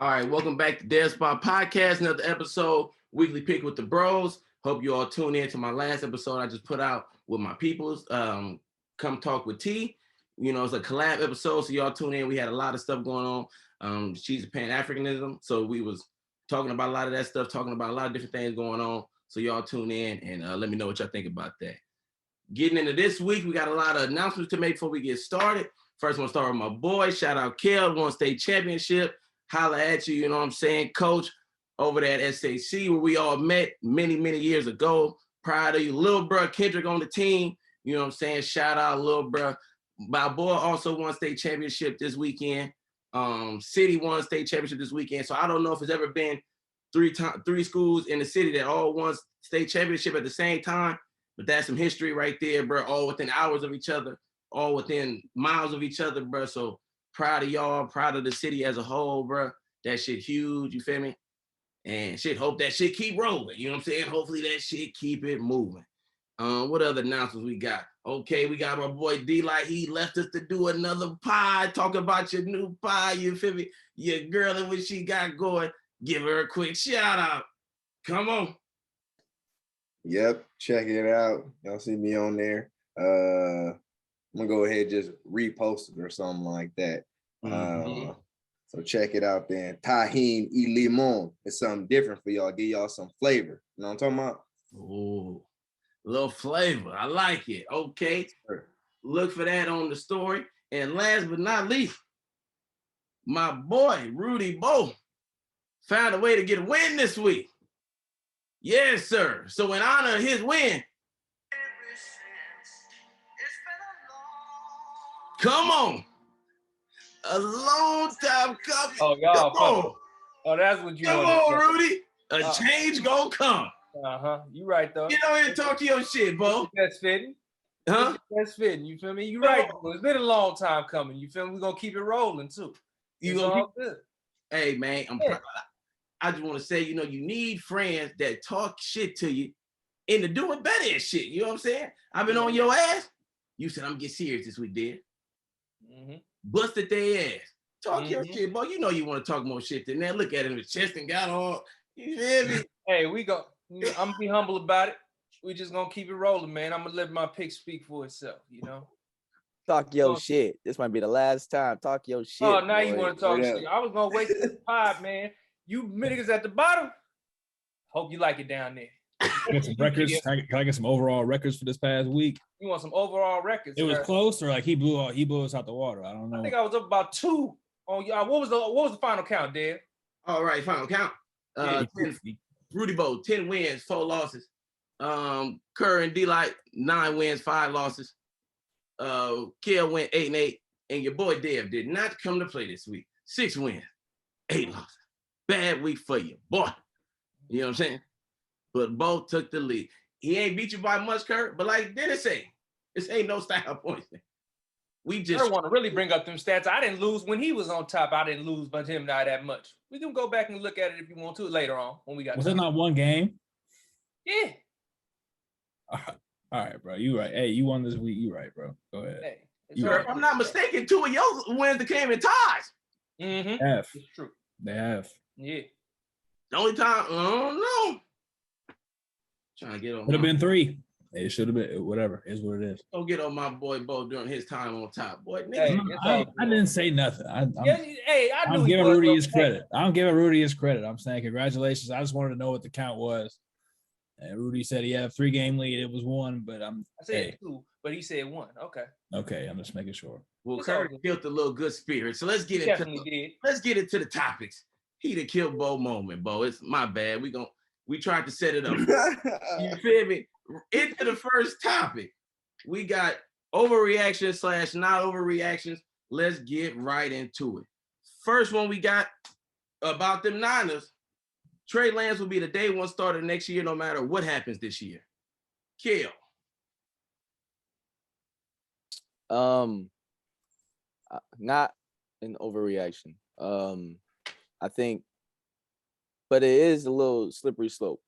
All right, welcome back to Dead Spot Podcast, another episode, weekly pick with the bros. Hope you all tune in to my last episode I just put out with my peoples. Come talk with T. You know, it's a collab episode, so y'all tune in. We had a lot of stuff going on. She's a Pan-Africanism, so we was talking about a lot of that stuff, talking about a lot of different things going on. So y'all tune in and let me know what y'all think about that. Getting into this week, we got a lot of announcements to make before we get started. First, I'm gonna start with my boy. Shout out Kel, won state championship. Holla at you, you know what I'm saying, coach, over there at SAC, where we all met many, many years ago. Prior to you, little bro Kendrick on the team, you know what I'm saying? Shout out, little bro. My boy also won state championship this weekend. City won state championship this weekend. So I don't know if it's ever been three schools in the city that all won state championship at the same time, but that's some history right there, bro. All within hours of each other, all within miles of each other, bro. So proud of y'all, proud of the city as a whole, bro. That shit huge, you feel me? And shit, hope that shit keep rolling. You know what I'm saying? Hopefully that shit keep it moving. What other announcements we got? Okay, we got my boy D-Light. He left us to do another pod. Talk about your new pod, you feel me? Your girl and what she got going. Give her a quick shout out. Come on. Yep, check it out. Y'all see me on there. I'm gonna go ahead and just repost it or something like that. So check it out then. Tajín y limon. It's something different for y'all. Give y'all some flavor. You know what I'm talking about? Ooh, little flavor. I like it. Okay. Sure. Look for that on the story. And last but not least, my boy, Rudy Bo, found a way to get a win this week. Yes, sir. So in honor of his win, come on. A long time coming. Oh, y'all funny. Oh, that's what you want. Come on, Rudy. A change gonna come. You right, though. Get on here and talk to your shit, Bo. That's fitting. Huh? That's fitting. You feel me? You right. It's been a long time coming. You feel me? We're gonna keep it rolling, too. You gonna keep good. Hey, man, I'm proud. I just want to say, you know, you need friends that talk shit to you into doing better at shit. You know what I'm saying? I've been on your ass. You said, I'm gonna get serious this week, dude. Busted their ass. Talk your shit, boy. You know you want to talk more shit than that. Look at him, his chest and got all. You feel me? Hey, I'm gonna be humble about it. We just gonna keep it rolling, man. I'm gonna let my pick speak for itself, you know. Talk your shit. This might be the last time. Talk your shit. Oh, now you want to talk shit. I was gonna wait till the pod, man. You niggas at the bottom. Hope you like it down there. Get some records. Can I get some overall records for this past week? You want some overall records? It was close, or like he blew us out the water. I don't know. I think I was up about 2 on y'all. What was the final count, Dad? All right, final count. 10, Rudy Bo, 10 wins, 4 losses. Kerr and D-Light, 9 wins, 5 losses. Kiel went 8-8, and your boy Dev did not come to play this week. 6 wins, 8 losses. Bad week for you, boy. You know what I'm saying? But Bo took the lead. He ain't beat you by much, Kurt, but like Dennis say, this ain't no style points. We just want to really bring up them stats. I didn't lose when he was on top. I didn't lose, but him not that much. We can go back and look at it if you want to later on when we got. Was it not one game? Yeah. All right, bro. You right. Hey, you won this week. You right, bro. Go ahead. Hey, right. If I'm not mistaken, 2 of your wins that came in ties. They have. It's true. They have. Yeah. The only time, I don't know. Trying to get on. Could have been 3. It should have been. Whatever. Is what it is. Don't get on my boy Bo during his time on top, boy. Hey, I didn't say nothing. I knew I'm giving Rudy his credit. I'm giving Rudy his credit. I'm saying congratulations. I just wanted to know what the count was. And Rudy said he had a 3-game lead. It was 1, but I said 2, but he said 1. Okay. Okay, I'm just making sure. Well, Kurt killed a little good spirit. So let's get into the topics. He the kill Bo moment, Bo. It's my bad. We tried to set it up. You feel me? Into the first topic. We got overreaction / not overreactions. Let's get right into it. First one we got about them Niners. Trey Lance will be the day 1 starter next year, no matter what happens this year. Kill. Not an overreaction. I think, but it is a little slippery slope.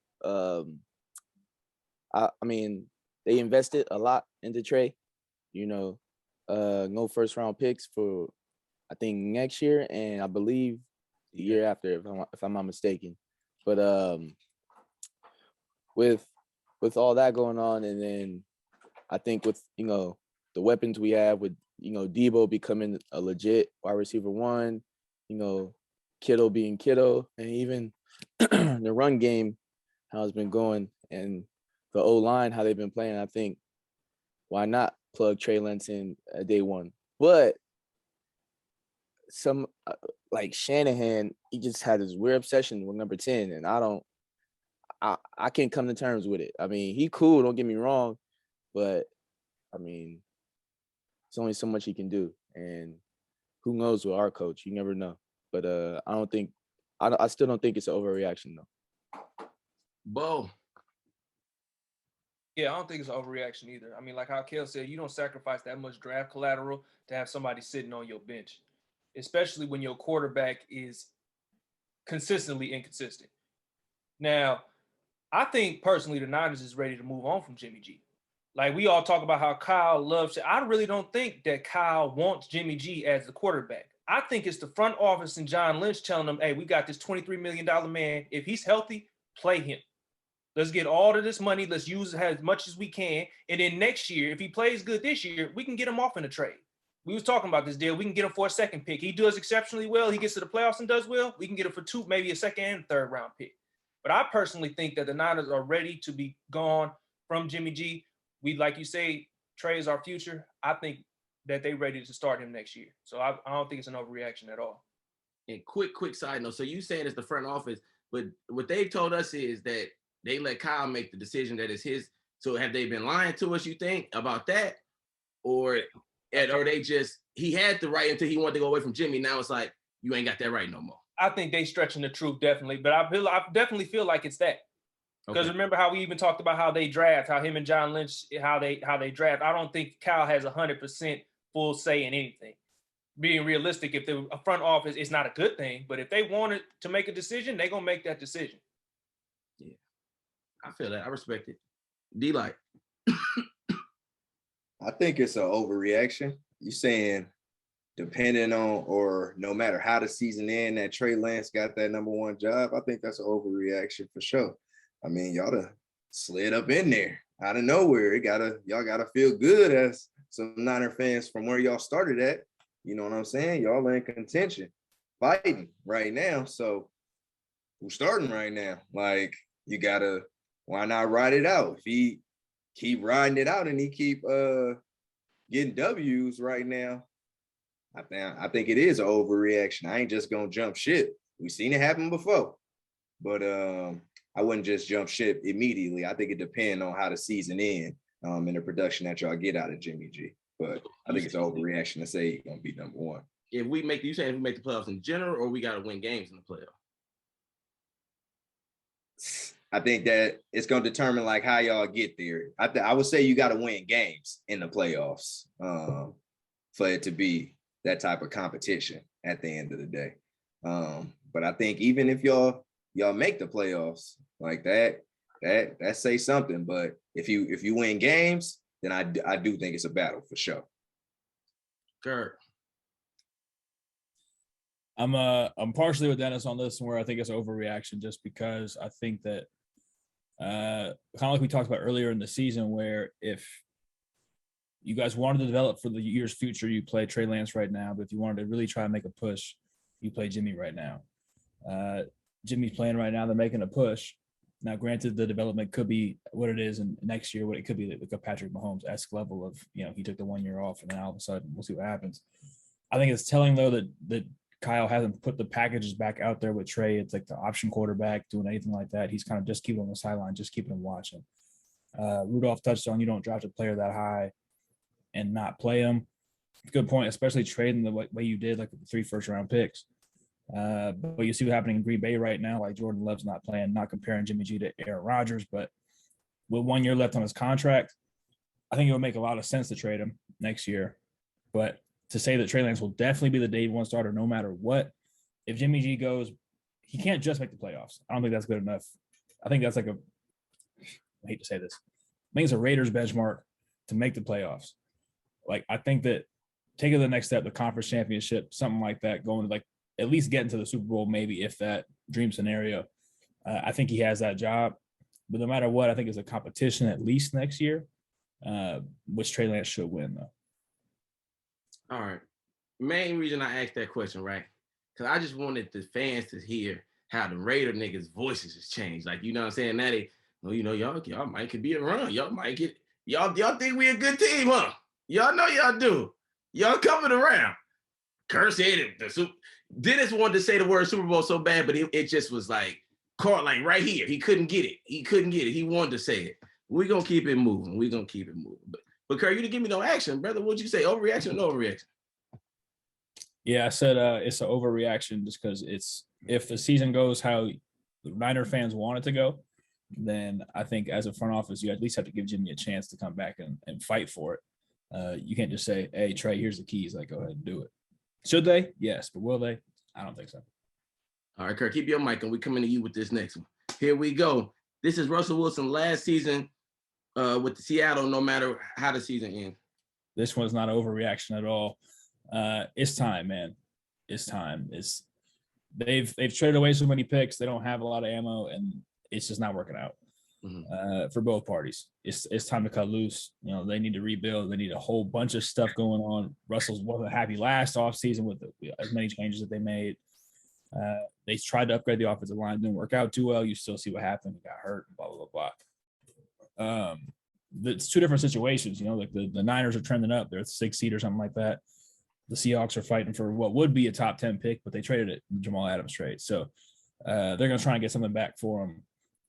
I mean, they invested a lot into Trey. You know, no first round picks for I think next year, and I believe the year after, if I'm not mistaken. But with all that going on, and then I think with the weapons we have with Debo becoming a legit wide receiver one, Kittle being Kittle, and even the run game how it's been going, and the O-line how they've been playing, I think why not plug Trey Lance in day one? But some like Shanahan, he just had this weird obsession with number 10, and I can't come to terms with it. I mean, he cool, don't get me wrong, but I mean, it's only so much he can do, and who knows with our coach? You never know. But I still don't think it's an overreaction though. Bo. Yeah, I don't think it's an overreaction either. I mean, like how Kel said, you don't sacrifice that much draft collateral to have somebody sitting on your bench, especially when your quarterback is consistently inconsistent. Now, I think personally the Niners is ready to move on from Jimmy G. Like we all talk about how Kyle loves it. I really don't think that Kyle wants Jimmy G as the quarterback. I think it's the front office and John Lynch telling them, hey, we got this $23 million man. If he's healthy, play him. Let's get all of this money. Let's use it as much as we can. And then next year, if he plays good this year, we can get him off in a trade. We was talking about this deal. We can get him for a second pick. He does exceptionally well. He gets to the playoffs and does well. We can get him for 2, maybe a second and third round pick. But I personally think that the Niners are ready to be gone from Jimmy G. We, like you say, Trey is our future. I think that they're ready to start him next year. So I don't think it's an overreaction at all. And quick side note. So you saying it's the front office, but what they've told us is that they let Kyle make the decision that it's his. So have they been lying to us, you think, about that? Or they just, he had the right until he wanted to go away from Jimmy. Now it's like, you ain't got that right no more. I think they stretching the truth, definitely. But I definitely feel like it's that. Because remember how we even talked about how they draft, how him and John Lynch, how they draft. I don't think Kyle has 100% full say in anything. Being realistic, if the front office, it's not a good thing. But if they wanted to make a decision, they're going to make that decision. Yeah. I feel that. I respect it. D-Light. I think it's an overreaction. You saying depending on or no matter how the season ends, that Trey Lance got that number one job, I think that's an overreaction for sure. I mean, y'all done slid up in there out of nowhere. Y'all gotta feel good as some Niner fans from where y'all started at. You know what I'm saying? Y'all in contention, fighting right now. So who's starting right now? Like, you gotta, why not ride it out? If he keep riding it out and he keep getting W's right now, I think it is an overreaction. I ain't just gonna jump ship. We've seen it happen before, but I wouldn't just jump ship immediately. I think it depends on how the season ends and the production that y'all get out of Jimmy G. But I think it's an overreaction to say he's gonna be number one. If we make, you saying if we make the playoffs in general, or we got to win games in the playoffs? I think that it's going to determine like how y'all get there. I would say you got to win games in the playoffs for it to be that type of competition at the end of the day. But I think even if y'all make the playoffs like that say something. But if you win games, then I do think it's a battle for sure. Kurt. I'm partially with Dennis on this one, where I think it's overreaction, just because I think that kind of like we talked about earlier in the season, where if you guys wanted to develop for the year's future, you play Trey Lance right now. But if you wanted to really try and make a push, you play Jimmy right now. Jimmy's playing right now. They're making a push. Now, granted, the development could be what it is, and next year, what it could be like a Patrick Mahomes-esque level of, he took the 1 year off, and then all of a sudden, we'll see what happens. I think it's telling, though, that Kyle hasn't put the packages back out there with Trey. It's like the option quarterback doing anything like that. He's kind of just keeping on the sideline, just keeping him watching. Rudolph touched on, you don't draft a player that high and not play him. Good point, especially trading the way you did, like the 3 first-round picks. But you see what's happening in Green Bay right now. Like Jordan Love's not playing, not comparing Jimmy G to Aaron Rodgers, but with 1 year left on his contract, I think it would make a lot of sense to trade him next year. But to say that Trey Lance will definitely be the day one starter no matter what, if Jimmy G goes, he can't just make the playoffs. I don't think that's good enough. I think that's like I hate to say this, I think it's a Raiders benchmark to make the playoffs. Like, I think that taking the next step, the conference championship, something like that, going to like at least get into the Super Bowl, maybe if that dream scenario. I think he has that job. But no matter what, I think it's a competition at least next year, which Trey Lance should win, though. All right. Main reason I asked that question, right? Because I just wanted the fans to hear how the Raider niggas' voices has changed. Like, you know what I'm saying? Now they, well, you know, y'all might could be a run. Y'all might get, y'all think we a good team, huh? Y'all know y'all do. Y'all coming around. Curse said the Super. Dennis wanted to say the word Super Bowl so bad, but it just was like caught like right here. He couldn't get it. He wanted to say it. We're gonna keep it moving. But Kurt, you didn't give me no action, brother. What'd you say? Overreaction or no overreaction? Yeah, I said it's an overreaction just because if the season goes how the Niner fans want it to go, then I think as a front office, you at least have to give Jimmy a chance to come back and fight for it. You can't just say, hey, Trey, here's the keys. Like, go ahead and do it. Should they? Yes. But will they? I don't think so. All right, Kurt, keep your mic on. We're coming to you with this next one. Here we go. This is Russell Wilson last season with the Seattle, no matter how the season ends. This one's not an overreaction at all. It's time, man. It's time. They've traded away so many picks. They don't have a lot of ammo, and it's just not working out for both parties. It's time to cut loose. You know, they need to rebuild. They need a whole bunch of stuff going on. Russell's wasn't happy last offseason with as many changes that they made. They tried to upgrade the offensive line, didn't work out too well. You still see what happened. He got hurt, blah, blah, blah. It's two different situations. You know, like the Niners are trending up. They're 6 seed or something like that. The Seahawks are fighting for what would be a top 10 pick, but they traded it in the Jamal Adams trade. So they're going to try and get something back for him.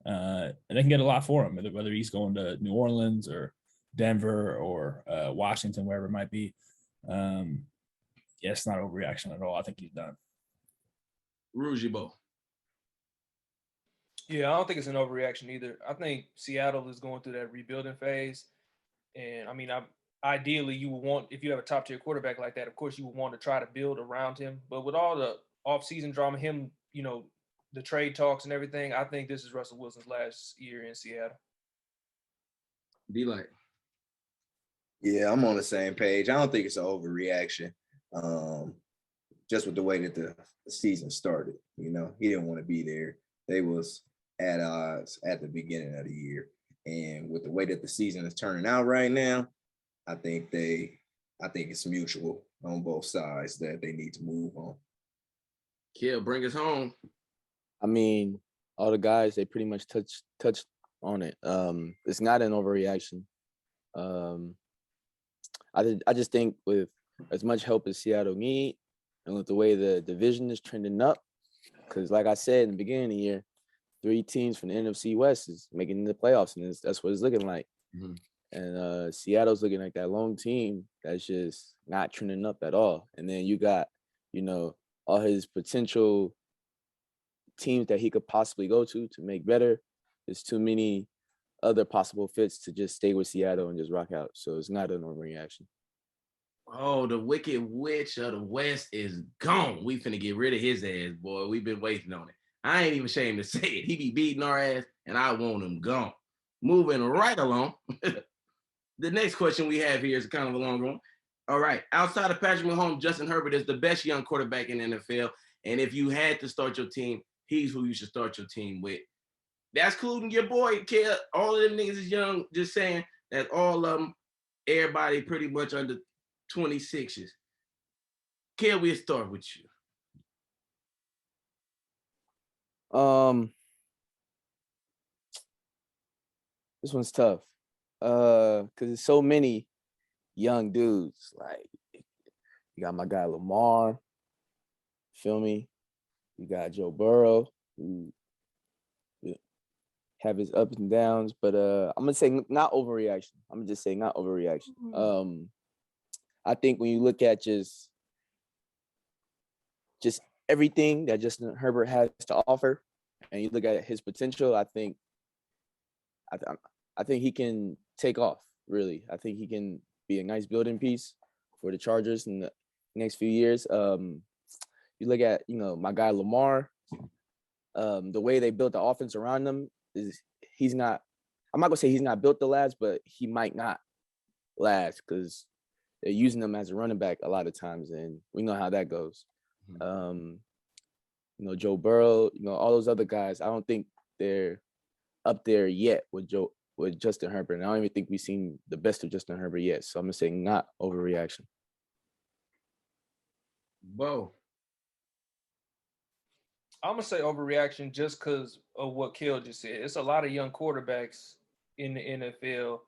And they can get a lot for him, whether he's going to New Orleans or Denver or Washington, wherever it might be. Yeah, it's not overreaction at all. I think he's done. Yeah, I don't think it's an overreaction either. I think Seattle is going through that rebuilding phase. And I mean, ideally you would want, if you have a top tier quarterback like that, of course you would want to try to build around him. But with all the offseason drama, him, you know, the trade talks and everything, I think this is Russell Wilson's last year in Seattle. Be like, yeah, I'm on the same page. I don't think it's an overreaction. Just with the way that the season started, you know, he didn't want to be there. They was at odds at the beginning of the year. And with the way that the season is turning out right now, I think it's mutual on both sides that they need to move on. Kill, bring us home. I mean, all the guys, they pretty much touched on it. It's not an overreaction. I just think with as much help as Seattle need, and with the way the division is trending up, because like I said in the beginning of the year, 3 teams from the NFC West is making the playoffs, and that's what it's looking like. Mm-hmm. And Seattle's looking like that lone team that's just not trending up at all. And then you got, you know, all his potential teams that he could possibly go to make better. There's too many other possible fits to just stay with Seattle and just rock out. So it's not an overreaction. Oh, the wicked witch of the West is gone. We finna get rid of his ass, boy. We've been waiting on it. I ain't even ashamed to say it. He be beating our ass, and I want him gone. Moving right along. The next question we have here is kind of a long one. All right. Outside of Patrick Mahomes, Justin Herbert is the best young quarterback in the NFL. And if you had to start your team, he's who you should start your team with. That's including your boy, kid. All of them niggas is young. Just saying that all of them, everybody pretty much under 26s. Can we start with you? This one's tough. Because there's so many young dudes. Like, you got my guy Lamar, feel me? You got Joe Burrow, who have his ups and downs, but I'm gonna say not overreaction. I'm gonna just say not overreaction. Mm-hmm. I think when you look at just everything that Justin Herbert has to offer, and you look at his potential, I think he can take off. Really, I think he can be a nice building piece for the Chargers in the next few years. You look at, you know, my guy Lamar. The way they built the offense around him is he's not. I'm not gonna say he's not built to last, but he might not last because they're using him as a running back a lot of times, and we know how that goes. Joe Burrow, all those other guys. I don't think they're up there yet with Justin Herbert. And I don't even think we've seen the best of Justin Herbert yet. So I'm gonna say not overreaction. Bo. I'm gonna say overreaction just because of what Kel just said. It's a lot of young quarterbacks in the NFL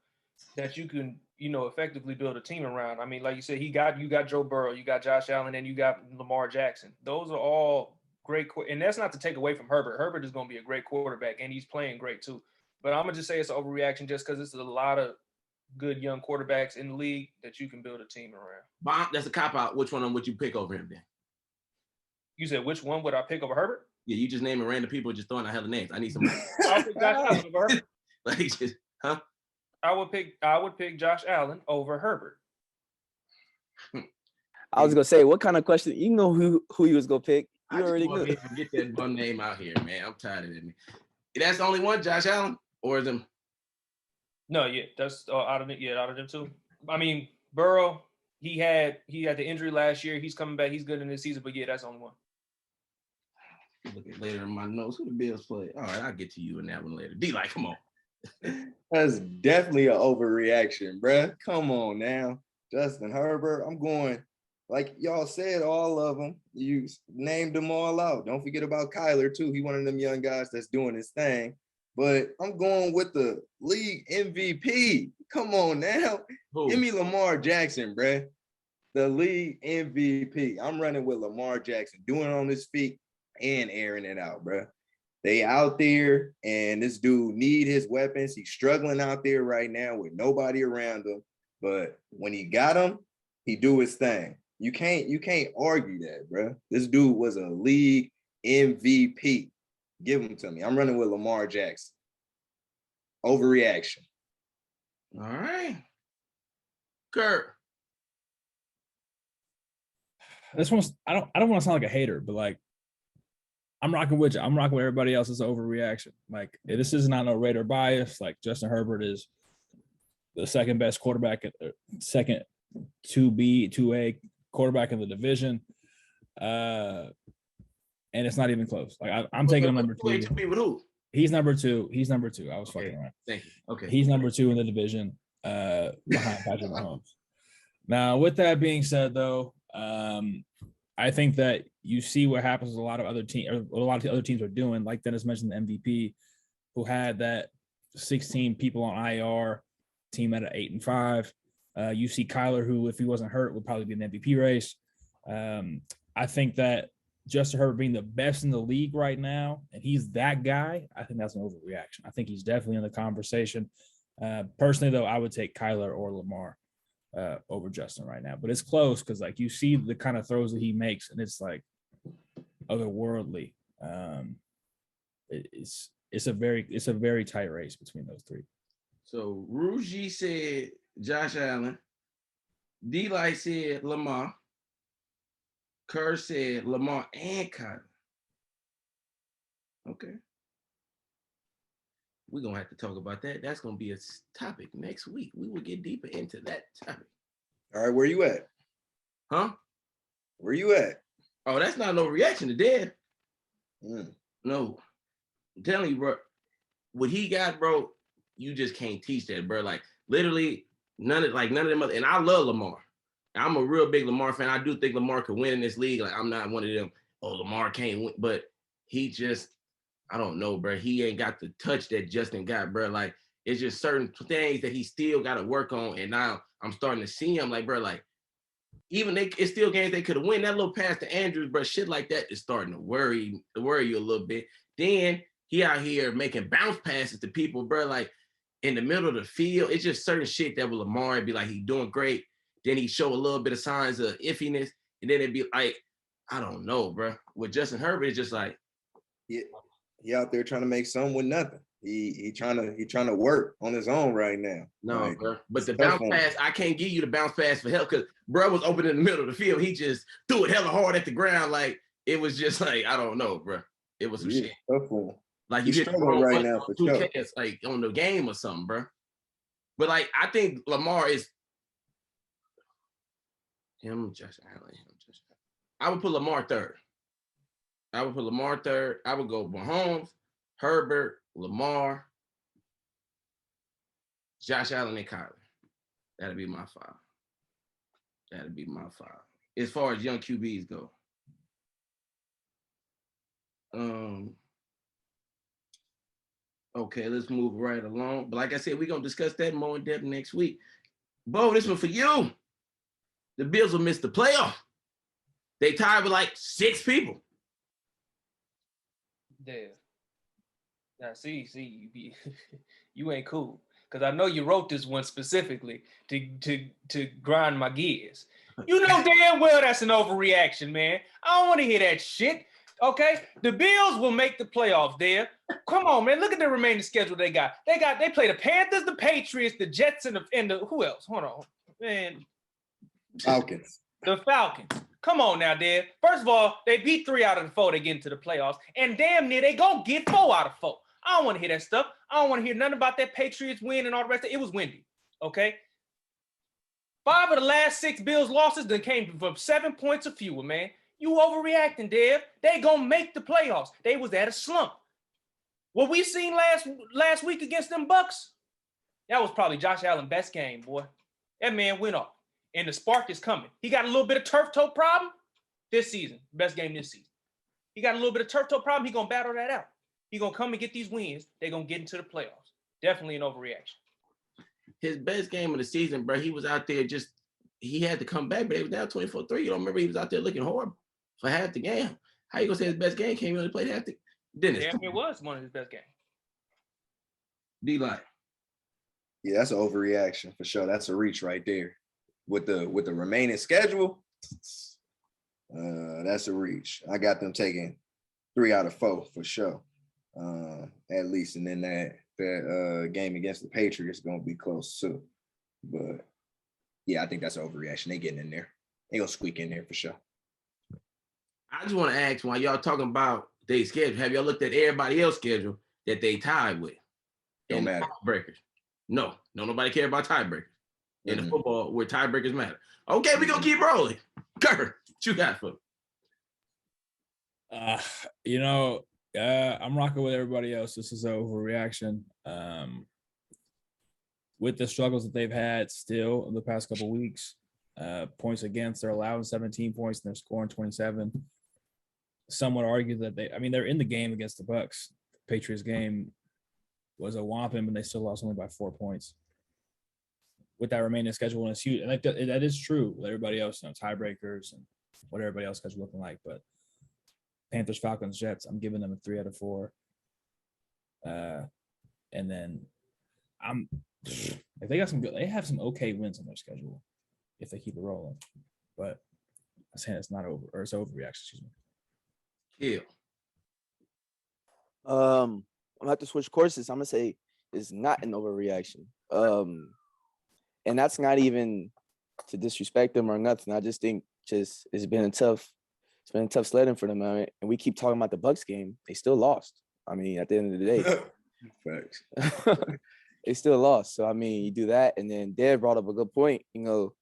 that you can, effectively build a team around. I mean, like you said, you got Joe Burrow, you got Josh Allen, and you got Lamar Jackson. Those are all great, and that's not to take away from Herbert. Herbert is going to be a great quarterback, and he's playing great too. But I'm gonna just say it's an overreaction just because it's a lot of good young quarterbacks in the league that you can build a team around. That's a cop out. Which one would you pick over him then? You said which one would I pick over Herbert? Yeah, you just naming random people, just throwing out hella names. I need somebody. I'll pick Josh Allen over Herbert. Like, just, huh? I would pick Josh Allen over Herbert. I was gonna say, what kind of question? You know who you was gonna pick. You already knew. Get that bum name out here, man. I'm tired of it. That's the only one, Josh Allen, or is him? No, yeah, that's out of them too. I mean, Burrow, he had the injury last year. He's coming back. He's good in this season, but yeah, that's the only one. Look at later in my notes. Who the Bills play? All right, I'll get to you in that one later. D-Like, come on. That's definitely an overreaction, bruh. Come on now. Justin Herbert, I'm going, like y'all said, all of them. You named them all out. Don't forget about Kyler, too. He one of them young guys that's doing his thing. But I'm going with the league MVP. Come on now. Who? Give me Lamar Jackson, bruh. The league MVP. I'm running with Lamar Jackson, doing it on his feet and airing it out, bruh. They out there, and this dude need his weapons. He's struggling out there right now with nobody around him. But when he got him, he do his thing. You can't argue that, bro. This dude was a league MVP. Give him to me. I'm running with Lamar Jackson. Overreaction. All right. Kurt. This one's I don't want to sound like a hater, but like I'm rocking with you. I'm rocking with everybody else's overreaction. Like this is not no Raider bias. Like Justin Herbert is the second best quarterback, second 2A quarterback in the division. And it's not even close. Like I'm taking him number 2. He's number 2. He's number 2. I was fucking around. Thank you. Okay. He's number 2 in the division, behind Patrick Mahomes. Now, with that being said, though, I think that you see what happens with a lot of other teams, or a lot of the other teams are doing, like Dennis mentioned, the MVP, who had that 16 people on IR, team at an 8-5. You see Kyler, who, if he wasn't hurt, would probably be in the MVP race. I think that Justin Herbert being the best in the league right now, and he's that guy, I think that's an overreaction. I think he's definitely in the conversation. Personally, though, I would take Kyler or Lamar over Justin right now, but it's close because like you see the kind of throws that he makes, and it's like otherworldly. It's a very tight race between those three. So Ruji said Josh Allen, D-Light said Lamar, Kerr said Lamar and Kyler. Okay. We're going to have to talk about that. That's going to be a topic next week. We will get deeper into that topic. All right, where you at? Huh? Where you at? Oh, that's not no reaction to death. Mm. No. I'm telling you, bro, what he got, bro, you just can't teach that, bro. Like, literally, none of them other, and I love Lamar. I'm a real big Lamar fan. I do think Lamar could win in this league. Like, I'm not one of them, Lamar can't win. But he just, I don't know, bro. He ain't got the touch that Justin got, bro. Like, it's just certain things that he still got to work on. And now I'm starting to see him, like, bro, like, even it's still games they could have won. That little pass to Andrews, bro, shit like that is starting to worry you a little bit. Then he out here making bounce passes to people, bro, like, in the middle of the field. It's just certain shit that with Lamar, it'd be like, he doing great. Then he show a little bit of signs of iffiness. And then it'd be like, I don't know, bro. With Justin Herbert, it's just like, he out there trying to make something with nothing. He trying to work on his own right now. No, like, bro. But the bounce pass, I can't give you the bounce pass for help because bro was open in the middle of the field. He just threw it hella hard at the ground. Like, it was just like, I don't know, bro. It was some shit. Like, you hit struggling right now for sure. Cats, like, on the game or something, bro. But like, I think Lamar is him, Josh Allen. I would put Lamar third. I would put Lamar third. I would go Mahomes, Herbert, Lamar, Josh Allen, and Kyler. That'd be my 5. That'd be my 5. As far as young QBs go. Okay, let's move right along. But like I said, we're gonna discuss that more in depth next week. Bo, this one for you. The Bills will miss the playoff. They tied with like 6 people. Yeah. Now, see, you ain't cool. Because I know you wrote this one specifically to grind my gears. You know damn well that's an overreaction, man. I don't want to hear that shit. Okay? The Bills will make the playoffs there. Come on, man. Look at the remaining schedule they got. They play the Panthers, the Patriots, the Jets, and the who else? Hold on. Man. Falcons. The Falcons. Come on now, Dad. First of all, they beat 3 out of the 4 to get into the playoffs. And damn near they gonna get 4 out of 4. I don't want to hear that stuff. I don't want to hear nothing about that Patriots win and all the rest of it. It was windy. Okay? 5 of the last 6 Bills losses then came from 7 points or fewer, man. You overreacting, Dev. They gonna make the playoffs. They was at a slump. What we seen last week against them Bucks, that was probably Josh Allen's best game, boy. That man went off. And the spark is coming. He got a little bit of turf toe problem this season. Best game this season. He got a little bit of turf toe problem. He gonna battle that out. He gonna come and get these wins. They gonna get into the playoffs. Definitely an overreaction. His best game of the season, bro. He was out there he had to come back, but they was down 24-3. You don't remember he was out there looking horrible for half the game. How you gonna say his best game came? He only played half the Dennis. Yeah, it was one of his best games. D-line. Yeah, that's an overreaction for sure. That's a reach right there. With the remaining schedule, that's a reach. I got them taking 3 out of 4 for sure, at least. And then that game against the Patriots is gonna be close too. But yeah, I think that's an overreaction. They getting in there. They gonna squeak in there for sure. I just want to ask, while y'all talking about their schedule, have y'all looked at everybody else's schedule that they tied with? Don't matter. Tiebreakers. No, nobody care about tiebreakers. In the football where tiebreakers matter. Okay, we're gonna keep rolling. Kirk, what you got for me? I'm rocking with everybody else. This is an overreaction. With the struggles that they've had still in the past couple of weeks, points against, they're allowing 17 points and they're scoring 27. Some would argue that they're in the game against the Bucks. The Patriots game was a whopping, but they still lost only by 4 points. With that remaining schedule, and it's huge. And that is true with everybody else, tiebreakers and what everybody else schedule looking like. But Panthers, Falcons, Jets, I'm giving them a 3 out of 4. And then if they got they have some okay wins on their schedule if they keep it rolling. But I'm saying it's not over, or it's overreaction. Excuse me. Yeah. I'm gonna have to switch courses. I'm gonna say it's not an overreaction. And that's not even to disrespect them or nothing. I just think it's been a tough sledding for them. And we keep talking about the Bucks game. They still lost. I mean, at the end of the day, Facts. they still lost. So I mean, you do that, and then Dad brought up a good point. With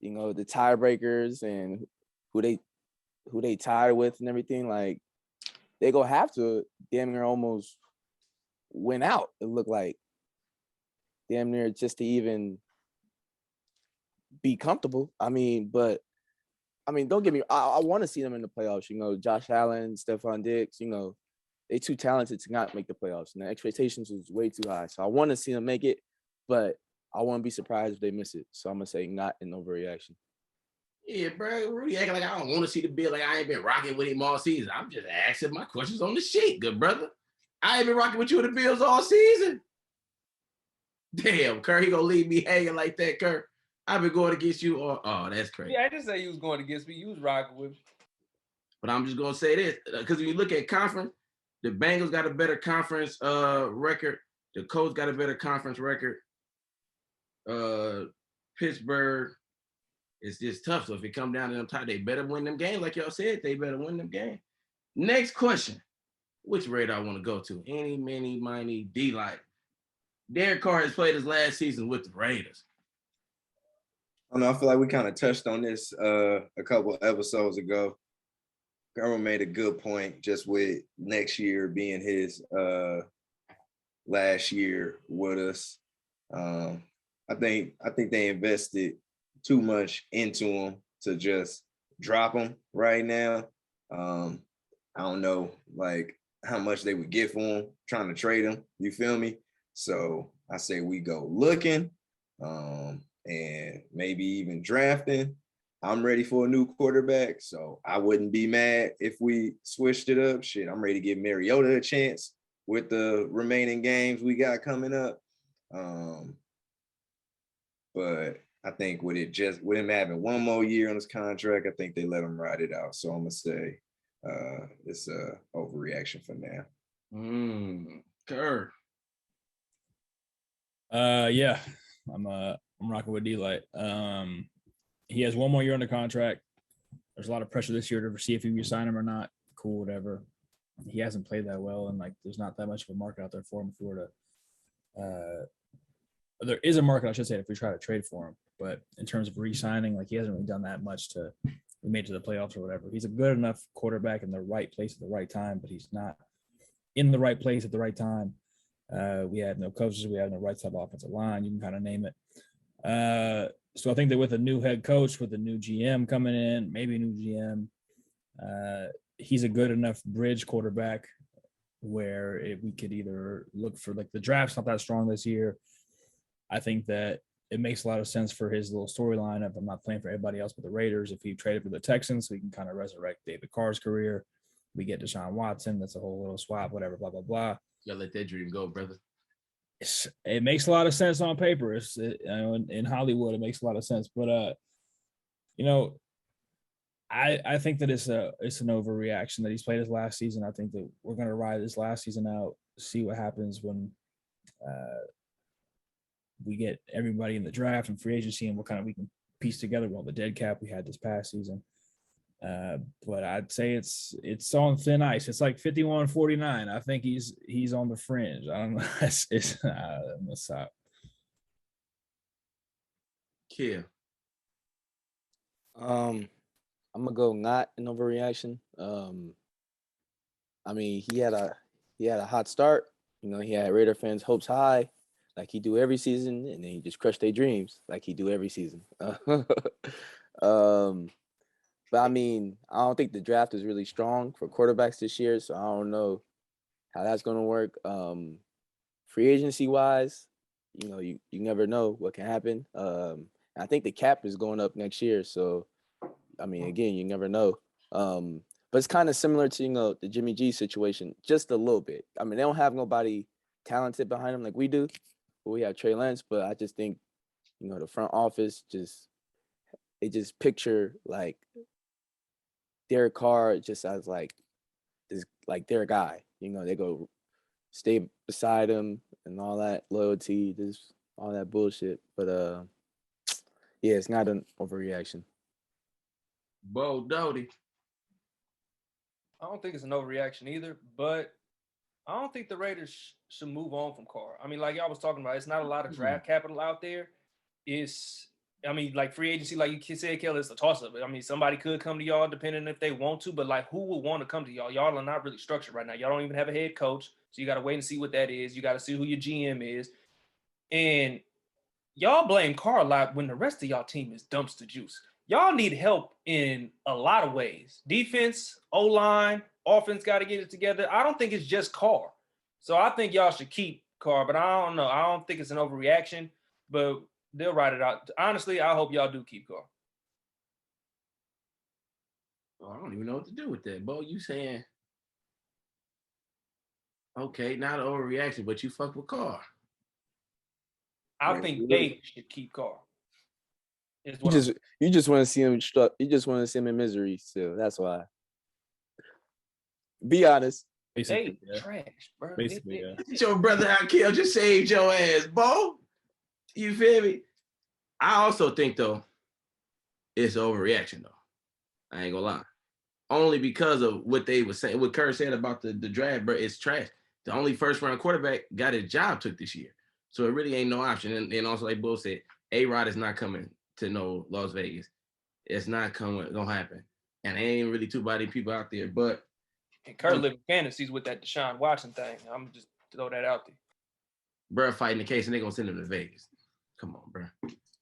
the tiebreakers and who they tied with and everything. Like they gonna have to damn near almost win out. It looked like. Damn near just to even be comfortable. Don't get me. I want to see them in the playoffs. Josh Allen, Stephon Diggs. They too talented to not make the playoffs, and the expectations was way too high. So I want to see them make it, but I won't be surprised if they miss it. So I'm gonna say not an overreaction. Yeah, bro. Rudy acting like I don't want to see the Bill. Like I ain't been rocking with him all season. I'm just asking my questions on the sheet, good brother. I ain't been rocking with you and the Bills all season. Damn, Kerr, he gonna leave me hanging like that, Kerr. I've been going against you. Oh, that's crazy. Yeah, I didn't say you was going against me. You was rocking with me. But I'm just gonna say this, because when you look at conference, the Bengals got a better conference record. The Colts got a better conference record. Pittsburgh, it's just tough. So if it come down to them tight, they better win them games. Like y'all said, they better win them games. Next question. Which Raider I want to go to? Any, many, miny, D-Light. Derek Carr has played his last season with the Raiders. I don't know. I feel like we kind of touched on this a couple episodes ago. Herbert made a good point just with next year being his last year with us. I think they invested too much into him to just drop him right now. I don't know like how much they would get for him trying to trade him. You feel me? So I say we go looking and maybe even drafting. I'm ready for a new quarterback, so I wouldn't be mad if we switched it up. Shit, I'm ready to give Mariota a chance with the remaining games we got coming up. But I think with him having one more year on his contract, I think they let him ride it out. So I'm gonna say it's a overreaction for now. Kerr. Yeah, I'm rocking with D-Light. He has one more year under contract. There's a lot of pressure this year to see if we resign him or not. Cool, whatever. He hasn't played that well, and like there's not that much of a market out there for him if we were to there is a market, I should say, if we try to trade for him. But in terms of re-signing, like he hasn't really done that much to we made to the playoffs or whatever. He's a good enough quarterback in the right place at the right time, but he's not in the right place at the right time. We have no coaches, we have no right side offensive line, you can kind of name it. So I think that with a new head coach, with a new GM coming in, maybe a new GM, he's a good enough bridge quarterback where we could either look for like the draft's not that strong this year. I think that it makes a lot of sense for his little storyline of I'm not playing for everybody else but the Raiders. If he traded for the Texans, we can kind of resurrect David Carr's career. We get Deshaun Watson. That's a whole little swap, whatever, blah, blah, blah. You gotta let that dream go, brother. It makes a lot of sense on paper. In Hollywood, it makes a lot of sense. But, I think that it's an overreaction that he's played his last season. I think that we're going to ride this last season out, see what happens when we get everybody in the draft and free agency and what kind of we can piece together all the dead cap we had this past season. But I'd say it's on thin ice. It's like 51-49. I think he's on the fringe. I don't know. It's what's up. Yeah. I'm gonna go not an overreaction. I mean, he had a hot start. He had Raider fans' hopes high, like he do every season, and then he just crushed their dreams, like he do every season. But I mean, I don't think the draft is really strong for quarterbacks this year, so I don't know how that's gonna work. Free agency wise, you never know what can happen. I think the cap is going up next year, so I mean, again, you never know. But it's kind of similar to the Jimmy G situation, just a little bit. I mean, they don't have nobody talented behind them like we do, but we have Trey Lance. But I just think, the front office they just picture like Derek Carr just as like this, like their guy. They go stay beside him and all that loyalty, just all that bullshit. But yeah, it's not an overreaction. Bo Doty. I don't think it's an overreaction either, but I don't think the Raiders should move on from Carr. I mean, like y'all was talking about, it's not a lot of draft capital out there. Like free agency, like you said, Kelly, it's a toss-up. I mean, somebody could come to y'all depending if they want to, but like who would want to come to y'all? Y'all are not really structured right now. Y'all don't even have a head coach, so you got to wait and see what that is. You got to see who your GM is. And y'all blame Carr a lot when the rest of y'all team is dumpster juice. Y'all need help in a lot of ways. Defense, O-line, offense got to get it together. I don't think it's just Carr. So I think y'all should keep Carr, but I don't know. I don't think it's an overreaction, but they'll ride it out. Honestly, I hope y'all do keep Carr. Oh, I don't even know what to do with that. Bo, you saying, okay, not an overreaction, but you fuck with Carr. I think they should keep Carr. You just want to see him struck. You just want to see him in misery still. That's why. Be honest. Basically, trash, bro. Basically, yeah. Your brother Akil just saved your ass, Bo. You feel me? I also think though, it's overreaction though. I ain't gonna lie. Only because of what they were saying, what Kerr said about the draft, bro, it's trash. The only first round quarterback got his job took this year. So it really ain't no option. And also, like Bo said, A-Rod is not coming to no Las Vegas. It's not gonna happen. and there ain't really too many people out there. But And Kurt living fantasies with that Deshaun Watson thing. I'm just throw that out there. bro fighting the case and they're gonna send him to Vegas. Come on, bro.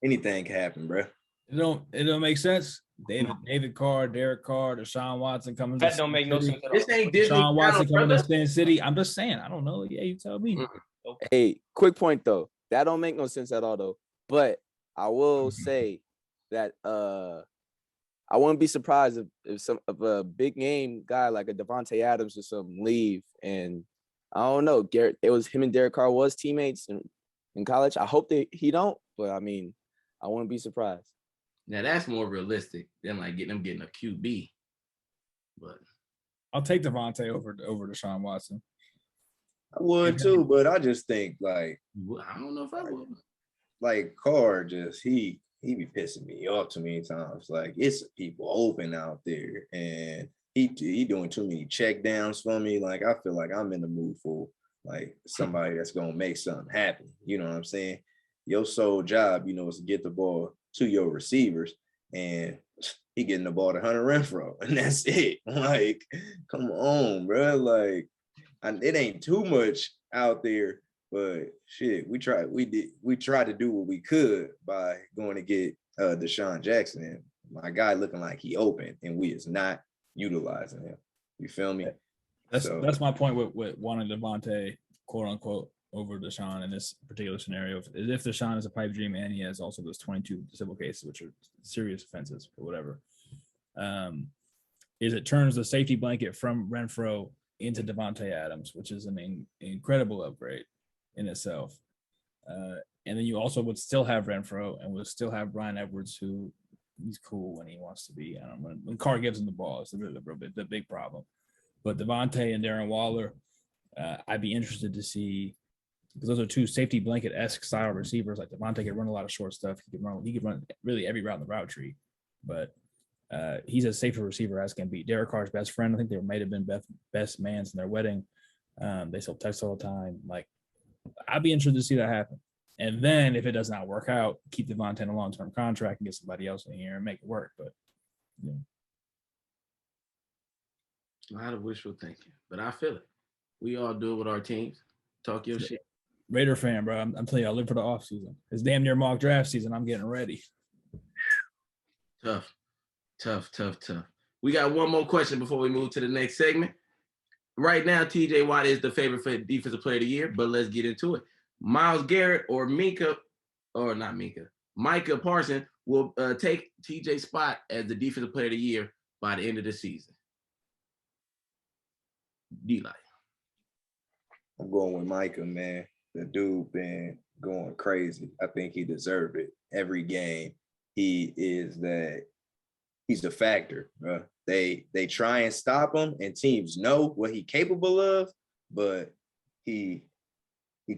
Anything can happen, bro. It don't make sense. David Carr, Derek Carr, Deshaun Watson coming. That don't make no sense at all. This ain't Disney. Deshaun Watson Channel, coming to brother. Sin City. I'm just saying. I don't know. Yeah, you tell me. Hey, quick point though. That don't make no sense at all though. But I will say that I wouldn't be surprised if a big name guy like a Devontae Adams or something leave. And I don't know. Garrett, it was him and Derek Carr was teammates in college. I hope that he don't, but I mean, I wouldn't be surprised. Now that's more realistic than like getting a QB. But I'll take Devontae over Deshaun Watson. I would too, but I just think like I don't know if I would. Like Carr just he be pissing me off too many times. Like it's people open out there, and he doing too many check downs for me. Like I feel like I'm in the mood for like somebody that's gonna make something happen. You know what I'm saying? Your sole job, is to get the ball to your receivers, and he getting the ball to Hunter Renfrow, and that's it. Like, come on, bro. Like, it ain't too much out there, but shit, we tried to do what we could by going to get Deshaun Jackson, and my guy looking like he open, and we is not utilizing him. You feel me? That's my point with wanting Devontae, quote unquote, over Deshaun in this particular scenario. If Deshaun is a pipe dream and he has also those 22 civil cases, which are serious offenses or whatever, is it turns the safety blanket from Renfrow into Devontae Adams, which is an incredible upgrade in itself. And then you also would still have Renfrow and would still have Brian Edwards, who he's cool when he wants to be. When Carr gives him the ball, it's the big problem. But Devontae and Darren Waller, I'd be interested to see, because those are two safety blanket-esque style receivers. Like Devontae can run a lot of short stuff. He can run really every route in the route tree. But he's as safe a receiver as can be. Derek Carr's best friend. I think they might have been best mans in their wedding. They still text all the time. Like, I'd be interested to see that happen. And then if it does not work out, keep Devontae in a long-term contract and get somebody else in here and make it work. But a lot of wishful thinking, but I feel it. We all do it with our teams. Talk your shit. Raider fan, bro. I'm telling you, I live for the off season. It's damn near mock draft season. I'm getting ready. Tough. We got one more question before we move to the next segment. Right now, TJ Watt is the favorite for Defensive Player of the Year, but let's get into it. Myles Garrett or Micah Parsons will take TJ's spot as the Defensive Player of the Year by the end of the season. D-Light. I'm going with Micah, man. The dude been going crazy. I think he deserved it. Every game, he's a factor, bro. They try and stop him, and teams know what he's capable of, but he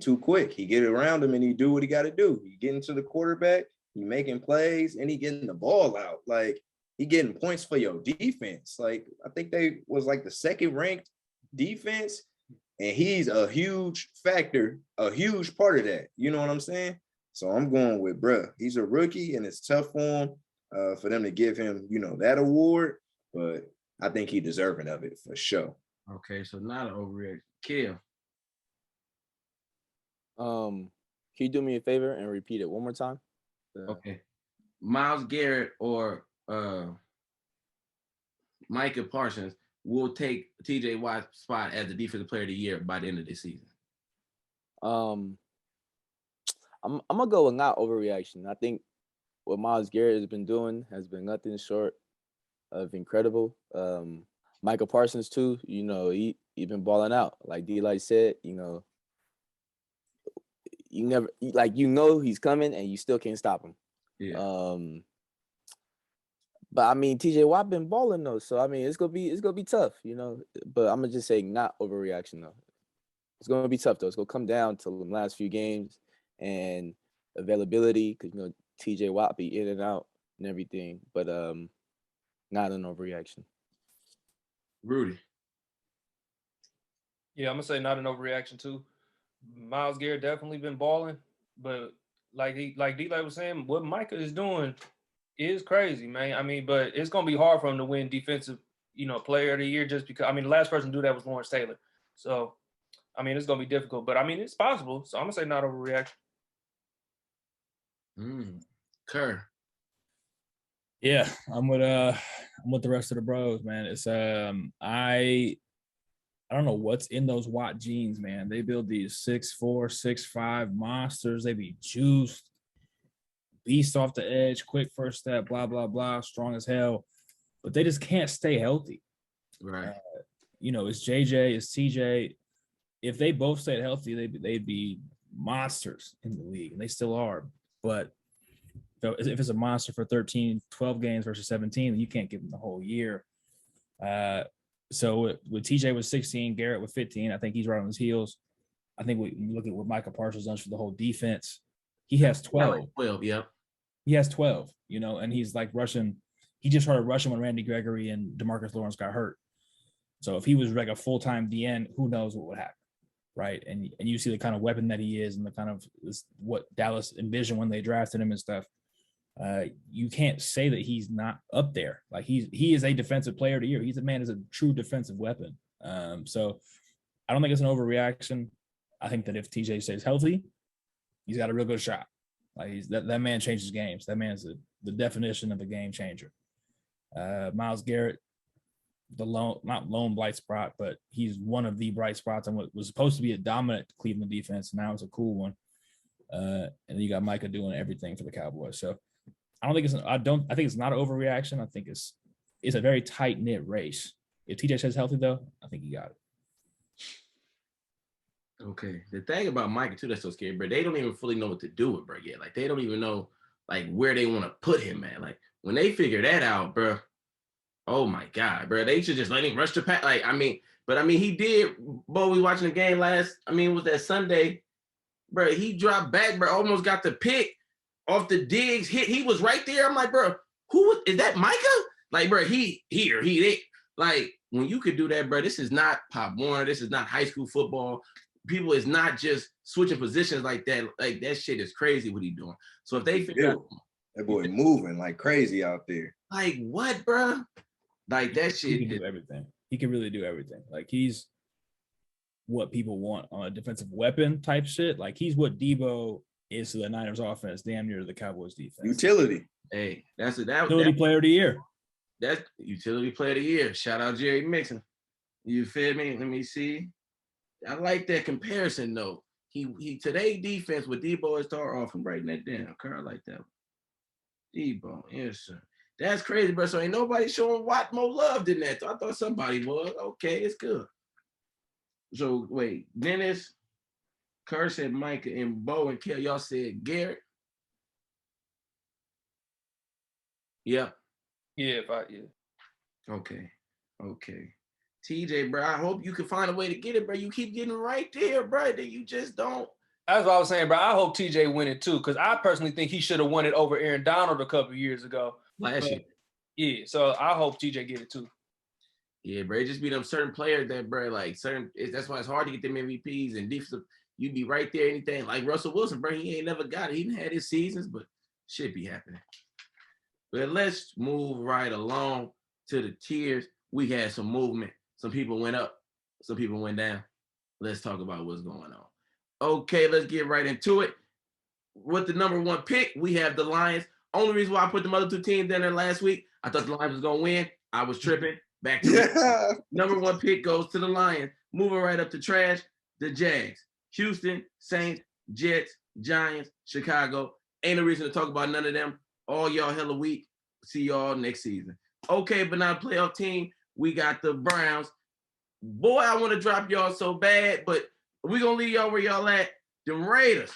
too quick. He get around him and he do what he got to do. He getting to the quarterback, he making plays, and he getting the ball out. Like, he getting points for your defense. Like, I think they was like the second ranked defense, and he's a huge factor, a huge part of that. You know what I'm saying? So I'm going with, bruh. He's a rookie, and it's tough for him for them to give him, that award, but I think he's deserving of it for sure. Okay, so not an overreaction. Kill. Can you do me a favor and repeat it one more time? Okay. Myles Garrett or Micah Parsons will take TJ Watt's spot as the Defensive Player of the Year by the end of the season. I'm gonna go with not overreaction. I think what Myles Garrett has been doing has been nothing short of incredible. Micah Parsons too, he been balling out. Like D-Light said, you never he's coming and you still can't stop him. Yeah. But I mean, TJ Watt been balling though, so I mean, it's gonna be tough, But I'm gonna just say not overreaction though. It's gonna be tough though. It's gonna come down to the last few games and availability, because TJ Watt be in and out and everything, but not an overreaction. Rudy. Yeah, I'm gonna say not an overreaction too. Myles Garrett definitely been balling, but like D-Light was saying, what Micah is doing It is crazy, man. I mean, but it's gonna be hard for him to win defensive, player of the year just because. I mean, the last person to do that was Lawrence Taylor. So, I mean, it's gonna be difficult, but I mean, it's possible. So I'm gonna say not overreaction. Kerr. Yeah, I'm with the rest of the bros, man. It's I don't know what's in those Watt genes, man. They build these 6'4", 6'5" monsters. They be juiced, beast off the edge, quick first step, blah blah blah, strong as hell, but they just can't stay healthy. Right. It's JJ, it's TJ. If they both stayed healthy, they'd be monsters in the league, and they still are. But if it's a monster for 13, 12 games versus 17, then you can't give them the whole year. So with TJ with 16, Garrett with 15, I think he's right on his heels. I think when you look at what Micah Parsons does for the whole defense, he has 12. 12, yep. He has 12, and he's like rushing. He just started rushing when Randy Gregory and DeMarcus Lawrence got hurt. So if he was like a full-time DN, who knows what would happen, right? And you see the kind of weapon that he is and the kind of what Dallas envisioned when they drafted him and stuff. You can't say that he's not up there. Like he is a defensive player of the year. He's a man is a true defensive weapon. So I don't think it's an overreaction. I think that if TJ stays healthy, he's got a real good shot. Like that man changes games. That man's the definition of a game changer. Myles Garrett, not lone bright spot, but he's one of the bright spots on what was supposed to be a dominant Cleveland defense. Now it's a cool one. And then you got Micah doing everything for the Cowboys. So I think it's not an overreaction. I think it's a very tight-knit race. If TJ stays healthy, though, I think he got it. Okay. The thing about Micah, too, that's so scary, bro, they don't even fully know what to do with bro yet. Like, they don't even know, like, where they want to put him, man. Like, when they figure that out, bro, oh, my God, bro, they should just let him rush the pass. Like, he did, boy, we watching the game was that Sunday, bro, he dropped back, bro, almost got the pick off the Diggs hit. He was right there. I'm like, bro, who is that, Micah? Like, bro, he there. Like, when you could do that, bro, this is not Pop Warner. This is not high school football. People is not just switching positions like that. Like, that shit is crazy what he doing. So if they figure out that boy moving like crazy out there. Like, what, bro? Like, that shit. He can do everything. He can really do everything. Like, he's what people want on a defensive weapon type shit. Like, he's what Debo is to the Niners offense, damn near the Cowboys defense. Utility. Hey, utility player of the year. That's utility player of the year. Shout out Jerry Mixon. You feel me? Let me see. I like that comparison though. He today defense with Debo is start off and writing that down. I like that. Debo, yes sir. That's crazy, bro. So ain't nobody showing Watt more love than that. I thought somebody was. Okay, it's good. So wait, Dennis, Kerr said Micah, and Bo and Kel, y'all said Garrett. Yep. Yeah, Okay. TJ, bro, I hope you can find a way to get it, bro. You keep getting right there, bro. That you just don't. That's what I was saying, bro. I hope TJ win it too, because I personally think he should have won it over Aaron Donald a couple of years ago. Last year. Yeah, so I hope TJ get it too. Yeah, bro. It just be them certain players that, bro, like that's why it's hard to get them MVPs and defensive. You be right there, anything. Like Russell Wilson, bro, he ain't never got it. He didn't have his seasons, but shit be happening. But let's move right along to the tiers. We had some movement. Some people went up. Some people went down. Let's talk about what's going on. Okay, let's get right into it. With the number one pick, we have the Lions. Only reason why I put the other two teams down there last week, I thought the Lions was going to win. I was tripping. Back to number one pick goes to the Lions. Moving right up to trash, the Jags. Houston, Saints, Jets, Giants, Chicago. Ain't no reason to talk about none of them. All y'all hella weak. See y'all next season. Okay, but now playoff team, we got the Browns. Boy, I want to drop y'all so bad, but we're going to leave y'all where y'all at. Them Raiders.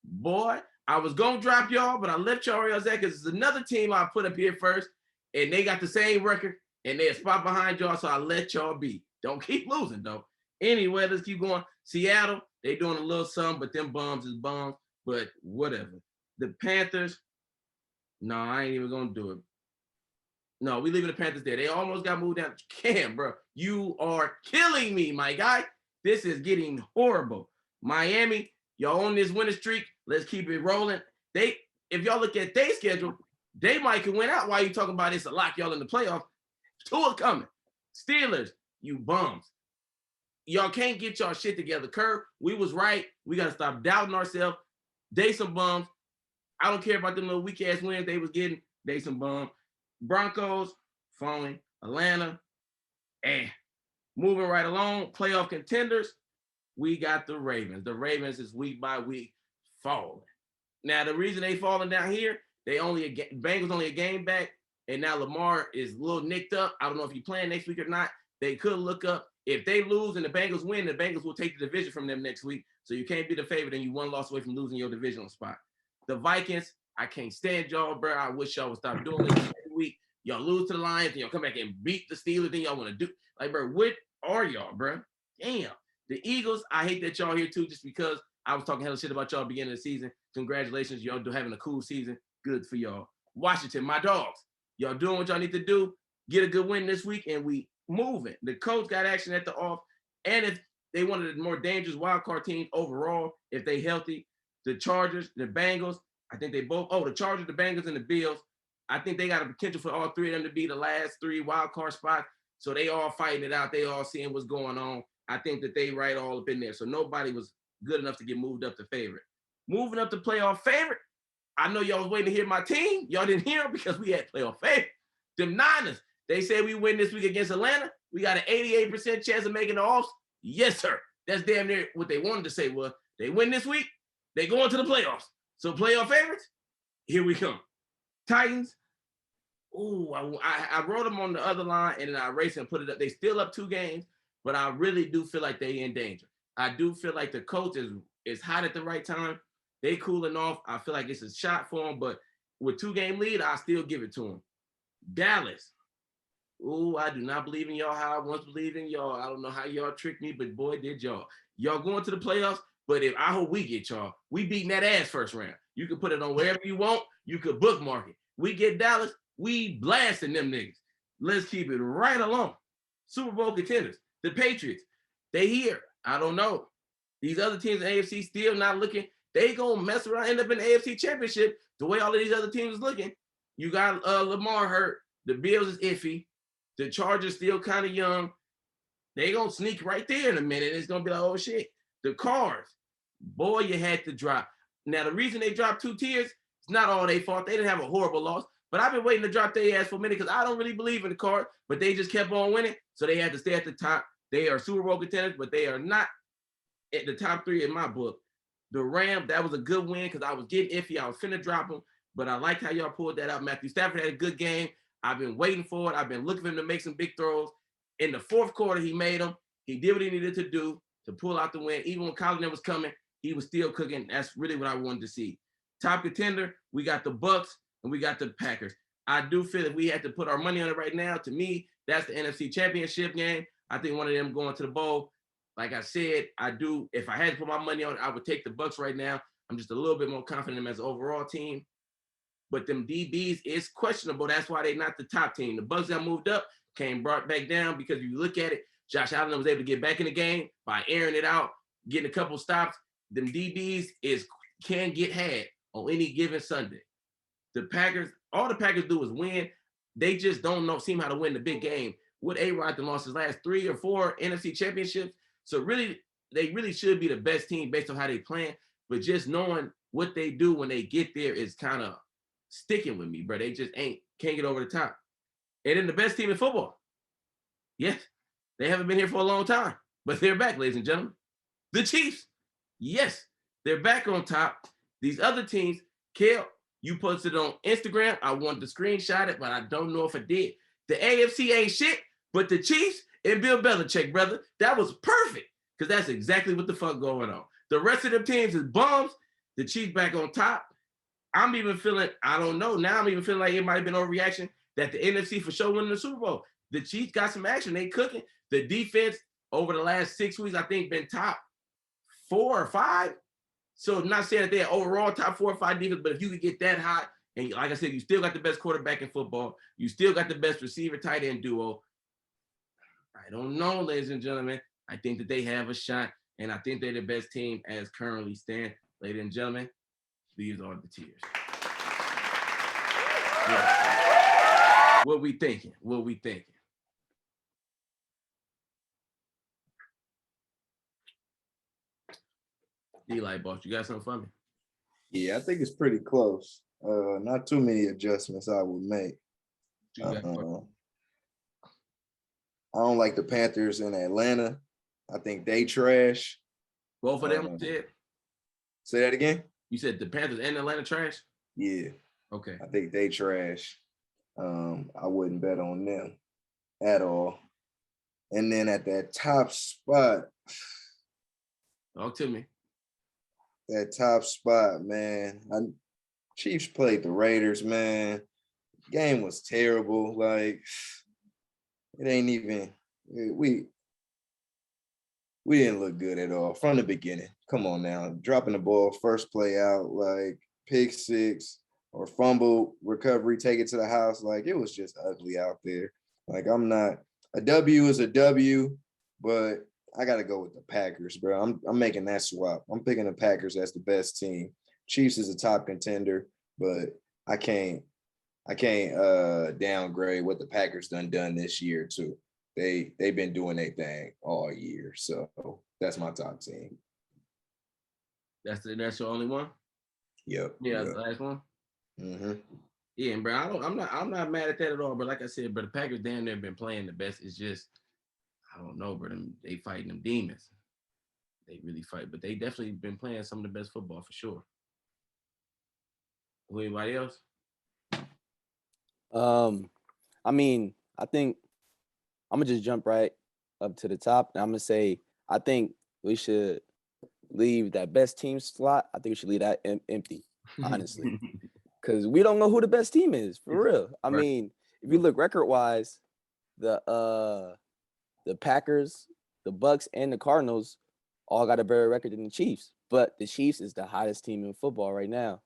Boy, I was going to drop y'all, but I left y'all where y'all at because it's another team I put up here first, and they got the same record, and they're a spot behind y'all, so I let y'all be. Don't keep losing, though. Anyway, let's keep going. Seattle, they doing a little something, but them bums is bums, but whatever. The Panthers, no, I ain't even going to do it. No, we leaving the Panthers there. They almost got moved down. Cam, bro, you are killing me, my guy. This is getting horrible. Miami, y'all on this winning streak. Let's keep it rolling. It if y'all look at their schedule, they might can win out while you talking about it's a lock y'all in the playoffs. Tua coming. Steelers, you bums. Y'all can't get y'all shit together. Curve, we was right. We got to stop doubting ourselves. They some bums. I don't care about them little weak-ass wins they was getting. They some bums. Broncos, falling. Atlanta, moving right along. Playoff contenders, we got the Ravens. The Ravens is week by week falling. Now, the reason they falling down here, Bengals only a game back, and now Lamar is a little nicked up. I don't know if he's playing next week or not. They could look up. If they lose and the Bengals win, the Bengals will take the division from them next week. So you can't be the favorite and you one loss away from losing your divisional spot. The Vikings, I can't stand y'all, bro. I wish y'all would stop doing this every week. Y'all lose to the Lions and y'all come back and beat the Steelers. Then y'all want to do like, bro, what are y'all, bro? Damn. The Eagles, I hate that y'all here too, just because I was talking hella shit about y'all beginning of the season. Congratulations, y'all having a cool season. Good for y'all. Washington, my dogs. Y'all doing what y'all need to do. Get a good win this week, and we moving. The Colts got action at the off, and if they one of the more dangerous wild card teams overall, if they healthy, the Chargers, the Bengals, I think they both. Oh, the Chargers, the Bengals, and the Bills. I think they got a potential for all three of them to be the last three wild card spots. So they all fighting it out. They all seeing what's going on. I think that they right all up in there. So nobody was good enough to get moved up to favorite. Moving up to playoff favorite. I know y'all was waiting to hear my team. Y'all didn't hear them because we had playoff favorite. Them Niners. They say we win this week against Atlanta. We got an 88% chance of making the offs. Yes, sir. That's damn near what they wanted to say was they win this week, they go into the playoffs. So playoff favorites, here we come. Titans. Ooh, I wrote them on the other line and then I erased and put it up. They still up 2 games, but I really do feel like they in danger. I do feel like the coach is hot at the right time. They cooling off. I feel like it's a shot for them, but with 2-game lead, I still give it to them. Dallas. Ooh, I do not believe in y'all how I once believed in y'all. I don't know how y'all tricked me, but boy, did y'all. Y'all going to the playoffs, but I hope we get y'all. We beating that ass first round. You can put it on wherever you want. You could bookmark it. We get Dallas, we blasting them niggas. Let's keep it right along. Super Bowl contenders, the Patriots, they here. I don't know. These other teams in AFC still not looking. They gonna mess around, end up in the AFC Championship the way all of these other teams is looking. You got Lamar hurt. The Bills is iffy. The Chargers still kind of young. They gonna sneak right there in a minute. It's gonna be like, oh shit. The Cards, boy, you had to drop. Now the reason they dropped 2 tiers, it's not all their fault. They didn't have a horrible loss, but I've been waiting to drop their ass for a minute because I don't really believe in the Cards, but they just kept on winning, so they had to stay at the top. They are Super Bowl contenders, but they are not at the top 3 in my book. The Rams, that was a good win because I was getting iffy. I was finna drop them, but I liked how y'all pulled that out. Matthew Stafford had a good game. I've been waiting for it. I've been looking for him to make some big throws. In the 4th quarter, he made them. He did what he needed to do to pull out the win. Even when Colin was coming, he was still cooking. That's really what I wanted to see. Top contender, we got the Bucks and we got the Packers. I do feel if we had to put our money on it right now, to me, that's the NFC Championship game. I think one of them going to the bowl. Like I said, I do. If I had to put my money on it, I would take the Bucks right now. I'm just a little bit more confident in them as an overall team. But them DBs is questionable. That's why they're not the top team. The Bucks got moved up, brought back down because if you look at it, Josh Allen was able to get back in the game by airing it out, getting a couple stops. Them DBs can get had on any given Sunday. The Packers, all the Packers do is win. They just don't seem how to win the big game. Would A-Rod lost his last 3 or 4 NFC championships? So really, they really should be the best team based on how they plan. But just knowing what they do when they get there is kind of sticking with me, bro. They just can't get over the top. And then the best team in football. Yes, they haven't been here for a long time, but they're back, ladies and gentlemen. The Chiefs. Yes, they're back on top. These other teams, Kale, you posted on Instagram. I wanted to screenshot it, but I don't know if I did. The AFC ain't shit, but the Chiefs and Bill Belichick, brother, that was perfect because that's exactly what the fuck going on. The rest of the teams is bums. The Chiefs back on top. I'm even feeling, I don't know, now I'm even feeling like it might have been overreaction that the NFC for sure winning the Super Bowl. The Chiefs got some action. They cooking. The defense over the last 6 weeks, I think, been top 4 or 5. So I'm not saying that they're overall top 4 or 5 defense, but if you could get that hot, and like I said, you still got the best quarterback in football. You still got the best receiver tight end duo. I don't know, ladies and gentlemen. I think that they have a shot, and I think they're the best team as currently stand. Ladies and gentlemen, these are the tiers. Yeah. What we thinking? D-Light boss, you got something for me? Yeah, I think it's pretty close. Not too many adjustments I would make. I don't like the Panthers in Atlanta. I think they trash. Both of them said. Say that again? You said the Panthers and Atlanta trash? Yeah. Okay. I think they trash. I wouldn't bet on them at all. And then at that top spot. Talk to me. That top spot, man. Chiefs played the Raiders, man. Game was terrible. Like, it ain't even, we didn't look good at all from the beginning. Come on now. Dropping the ball, first play out, like pick six or fumble recovery, take it to the house. Like, it was just ugly out there. Like, a W is a W, but I got to go with the Packers, bro. I'm making that swap. I'm picking the Packers as the best team. Chiefs is a top contender, but I can't downgrade what the Packers done this year too. They've been doing their thing all year, so that's my top team. That's your only one? Yep. Yeah, the last one. Mm-hmm. Yeah, bro. I'm not mad at that at all. But like I said, bro, the Packers damn near been playing the best. It's just I don't know, bro. They fighting them demons. They really fight, but they definitely been playing some of the best football for sure. Who anybody else? I mean, I think I'm gonna just jump right up to the top, and I'm gonna say I think we should leave that best team slot. I think we should leave that empty, honestly, because we don't know who the best team is for real. I mean, if you look record wise, the Packers, the Bucks, and the Cardinals all got a better record than the Chiefs, but the Chiefs is the hottest team in football right now.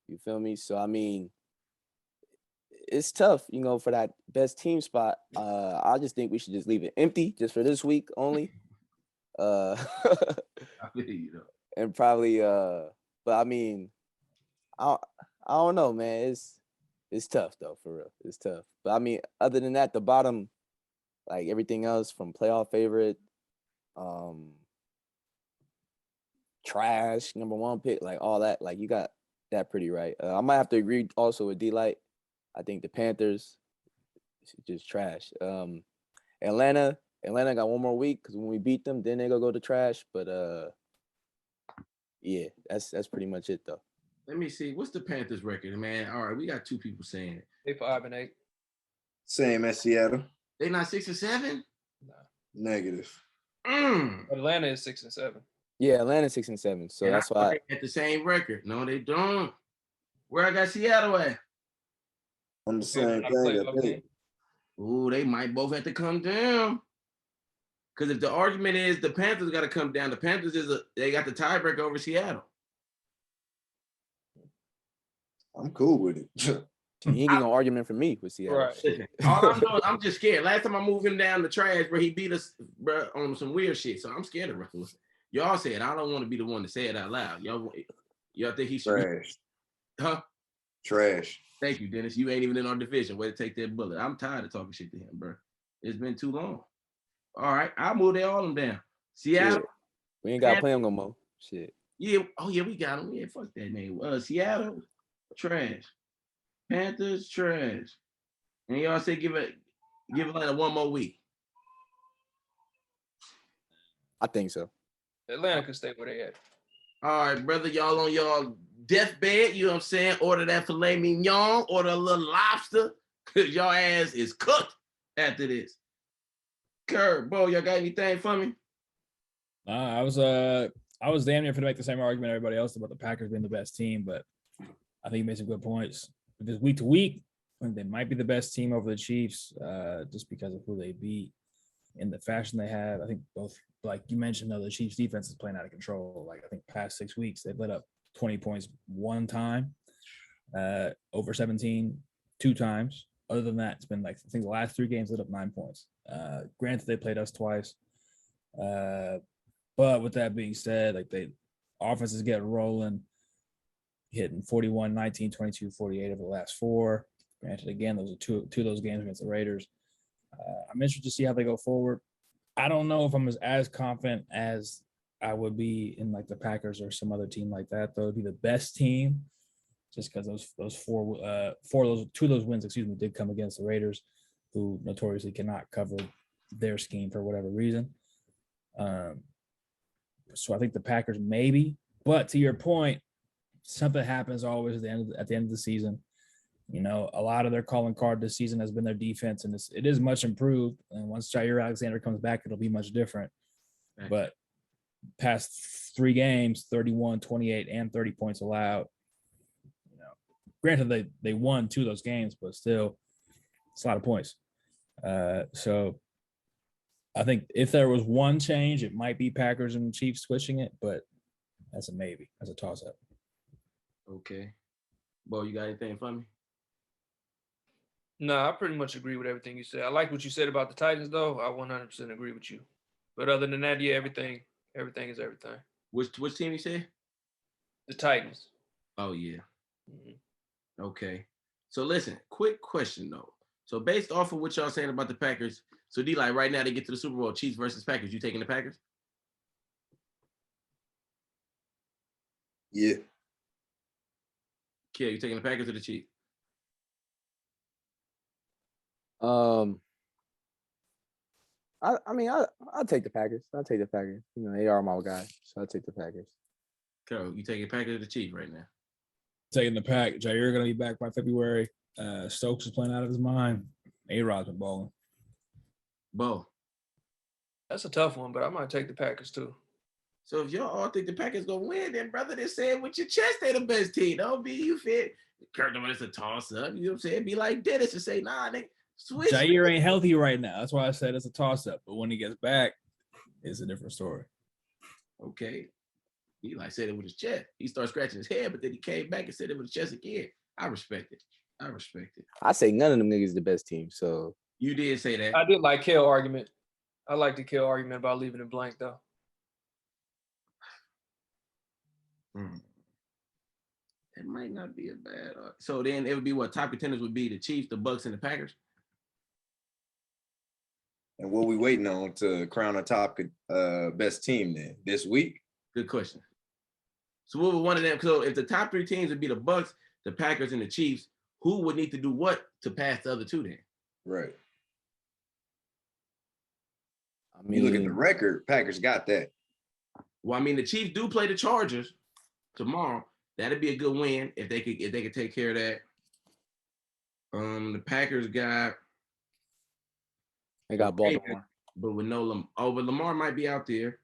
You feel me? So I mean, it's tough, for that best team spot. I just think we should just leave it empty just for this week only. I feel you though. And probably, but I mean, I don't know, man. It's tough though, for real. It's tough. But I mean, other than that, the bottom, like everything else from playoff favorite, trash, number one pick, like all that, like you got that pretty right. I might have to agree also with D-Light. I think the Panthers just trash. Atlanta got one more week because when we beat them, then they go to trash. But yeah, that's pretty much it though. Let me see. What's the Panthers record, man? All right, we got two people saying it. They 5-8. Same as Seattle. They not 6-7? Nah. Negative. Atlanta is 6-7. Yeah, Atlanta's 6-7. So that's why they at the same record. No, they don't. Where I got Seattle at? On the same thing, I think. Ooh, they might both have to come down. Because if the argument is the Panthers got to come down, the Panthers they got the tiebreaker over Seattle. I'm cool with it. he ain't no argument for me with Seattle. Right. Listen, all I'm doing, I'm just scared. Last time I moved him down the trash, bro, he beat us, bro, on some weird shit. So I'm scared of Russell. Y'all said I don't want to be the one to say it out loud. Y'all think he should? Trash. Huh? Trash. Thank you, Dennis. You ain't even in our division. Way to take that bullet. I'm tired of talking shit to him, bro. It's been too long. All right, I'll move all them down. Seattle. Shit. We ain't got to play him no more. Shit. Yeah. Oh yeah, we got him. Yeah, fuck that name. Seattle, trash. Panthers, trash. And y'all say give Atlanta one more week. I think so. Atlanta can stay where they at. All right, brother. Y'all on y'all deathbed, you know what I'm saying? Order that filet mignon, order a little lobster, because y'all ass is cooked after this. Curb, bro, y'all got anything for me? I was damn near to make the same argument everybody else about the Packers being the best team, but I think you made some good points. Because week to week, they might be the best team over the Chiefs, just because of who they beat in the fashion they have. I think both, like you mentioned, though, the Chiefs defense is playing out of control. Like I think past 6 weeks, they've let up 20 points one time, over 17 2 times. Other than that, it's been like, I think the last 3 games lit up 9 points. Granted, they played us twice. But with that being said, like offense is getting rolling, hitting 41, 19, 22, 48 over the last 4. Granted, again, those are two of those games against the Raiders. I'm interested to see how they go forward. I don't know if I'm as confident as I would be in like the Packers or some other team like that. Though, it'd be the best team, just because two of those wins, did come against the Raiders, who notoriously cannot cover their scheme for whatever reason. So I think the Packers maybe, but to your point, something happens always at the end of the season. You know, a lot of their calling card this season has been their defense, and it is much improved. And once Jair Alexander comes back, it'll be much different. Right. But past 3 games, 31, 28, and 30 points allowed. You know, granted they won 2 of those games, but still, it's a lot of points. So I think if there was one change, it might be Packers and Chiefs switching it, but that's a maybe. That's a toss-up. Okay. Bo, you got anything for me? No, I pretty much agree with everything you said. I like what you said about the Titans, though. I 100% agree with you. But other than that, yeah, everything is everything. Which team you said? The Titans. Oh, yeah. Mm-hmm. Okay. So listen, quick question, though. So based off of what y'all saying about the Packers, so D, like right now they get to the Super Bowl, Chiefs versus Packers. You taking the Packers? Yeah. Kill, you taking the Packers or the Chiefs? I mean, I'll take the Packers. I'll take the Packers. You know, they are my guys, so I'll take the Packers. Carol, you taking Packers or the Chiefs right now? Taking the Pack. Jair going to be back by February. Stokes is playing out of his mind. A-Rod's been balling. Bo. That's a tough one, but I might take the Packers too. So if y'all all think the Packers gonna win, then brother, they say it with your chest they the best team. Don't be you fit. Kurt, it's a toss up. You know what I'm saying? Be like Dennis and say, nah, they switch. Jair ain't healthy right now. That's why I said it's a toss up. But when he gets back, it's a different story. Okay. He like said it with his chest. He started scratching his head, but then he came back and said it with his chest again. I respect it. I say none of them niggas the best team. So you did say that. I did like Kale argument. I like the Kale argument about leaving it blank though. It might not be a bad. So then it would be what top contenders would be the Chiefs, the Bucks, and the Packers. And what we waiting on to crown a top best team then this week? Good question. So what would one of them? So if the top 3 teams would be the Bucks, the Packers, and the Chiefs, who would need to do what to pass the other 2 then? Right. I mean, you look at the record, Packers got that. Well, I mean, the Chiefs do play the Chargers tomorrow. That'd be a good win if they could take care of that. The Packers got Baltimore, but with no but Lamar might be out there,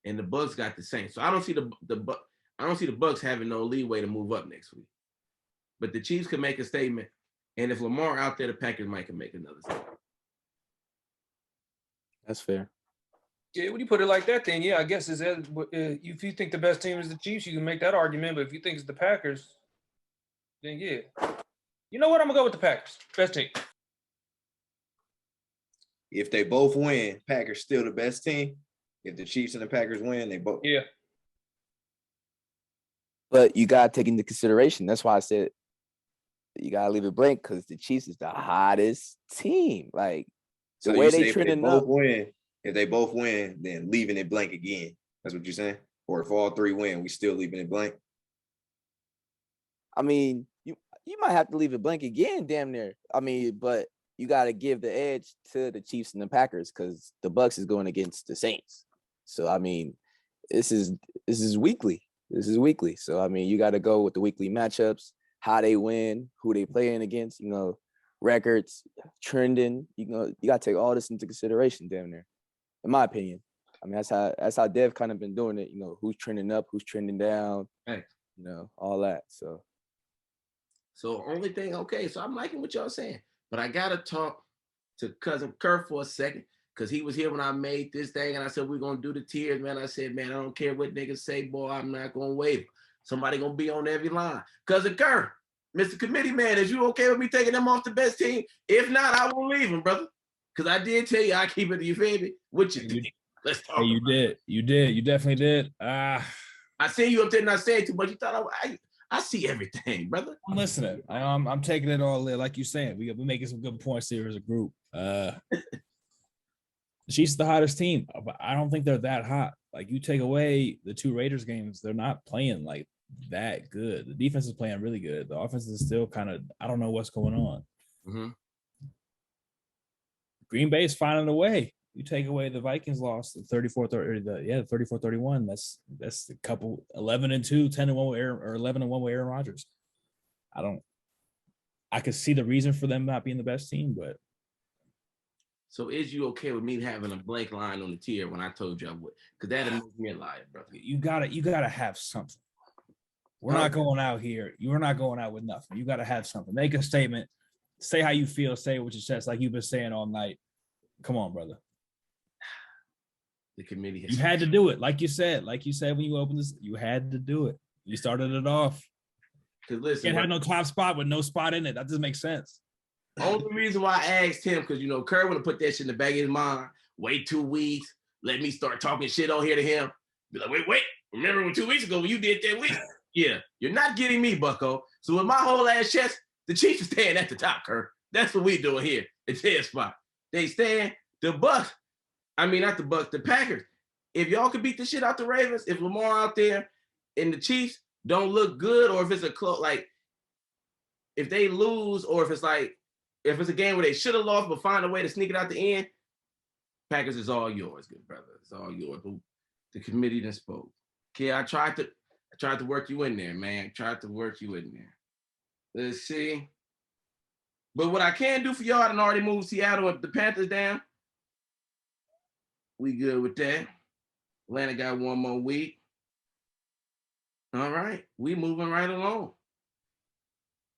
and the Bucks got the Saints. So I don't see the Bucks having no leeway to move up next week. But the Chiefs could make a statement, and if Lamar out there, the Packers might can make another statement. That's fair. Yeah, when you put it like that, then yeah, I guess if you think the best team is the Chiefs, you can make that argument. But if you think it's the Packers, then yeah. You know what? I'm gonna go with the Packers. Best team. If they both win, Packers still the best team. If the Chiefs and the Packers win, they both. Yeah. But you gotta take into consideration. That's why I said you gotta leave it blank because the Chiefs is the hottest team. Like the way they trending up. If they both win, then leaving it blank again. That's what you're saying? Or if all 3 win, we still leaving it blank? I mean, you might have to leave it blank again, damn near. I mean, but you got to give the edge to the Chiefs and the Packers because the Bucks is going against the Saints. So, I mean, this is weekly. This is weekly. So, I mean, you got to go with the weekly matchups, how they win, who they playing against, you know, records, trending. You know, you got to take all this into consideration, damn near. In my opinion, I mean, that's how Dev kind of been doing it. You know, who's trending up, who's trending down, you know, all that. So only thing, okay. So I'm liking what y'all saying, but I gotta talk to cousin Kurt for a second because he was here when I made this thing, and I said we're gonna do the tiers, man. I said, man, I don't care what niggas say, boy, I'm not gonna waver. Somebody gonna be on every line. Cousin Kurt, Mr. Committee Man, is you okay with me taking them off the best team? If not, I will leave him, brother. Because I did tell you I keep it, you feel me? What you think? Let's talk. Hey, you did. You definitely did. I see you up there not saying too much. You thought I see everything, brother. I'm listening. I'm taking it all in. Like you're saying, we're making some good points here as a group. The Chiefs are the hottest team, but I don't think they're that hot. Like, you take away the 2 Raiders games, they're not playing like that good. The defense is playing really good. The offense is still kind of, I don't know what's going on. Mm-hmm. Green Bay is finding a way. You take away the Vikings loss, the 34-31. That's a couple 11-2, 10-1 with Aaron, or 11-1 with Aaron Rodgers. I could see the reason for them not being the best team, but. So is you okay with me having a blank line on the tier when I told you I would? Because that'd make me a liar, brother. You gotta have something. We're not going out here. You're not going out with nothing. You gotta have something. Make a statement. Say how you feel. Say it with your chest, like you've been saying all night. Come on, brother. The committee has. You had to do it, like you said when you opened this. You had to do it. You started it off. Because listen, you can't have no top spot with no spot in it. That doesn't make sense. Only reason why I asked him, because Kerr would have put that shit in the back of his mind. Wait 2 weeks. Let me start talking shit on here to him. Be like, wait. Remember when 2 weeks ago when you did that week? Yeah, you're not getting me, bucko. So with my whole ass chest, the Chiefs are staying at the top, Kerr. That's what we doing here. It's their spot. They stand the Bucks. I mean, not the Bucks, the Packers. If y'all could beat the shit out the Ravens, if Lamar out there and the Chiefs don't look good, or if it's a close, like if they lose, or if it's a game where they should have lost but find a way to sneak it out the end, Packers is all yours, good brother. It's all yours. The committee done spoke. Okay, I tried to work you in there, man. Let's see. But what I can do for y'all, I done already moved Seattle and the Panthers down. We good with that. Atlanta got 1 more week. All right, we moving right along.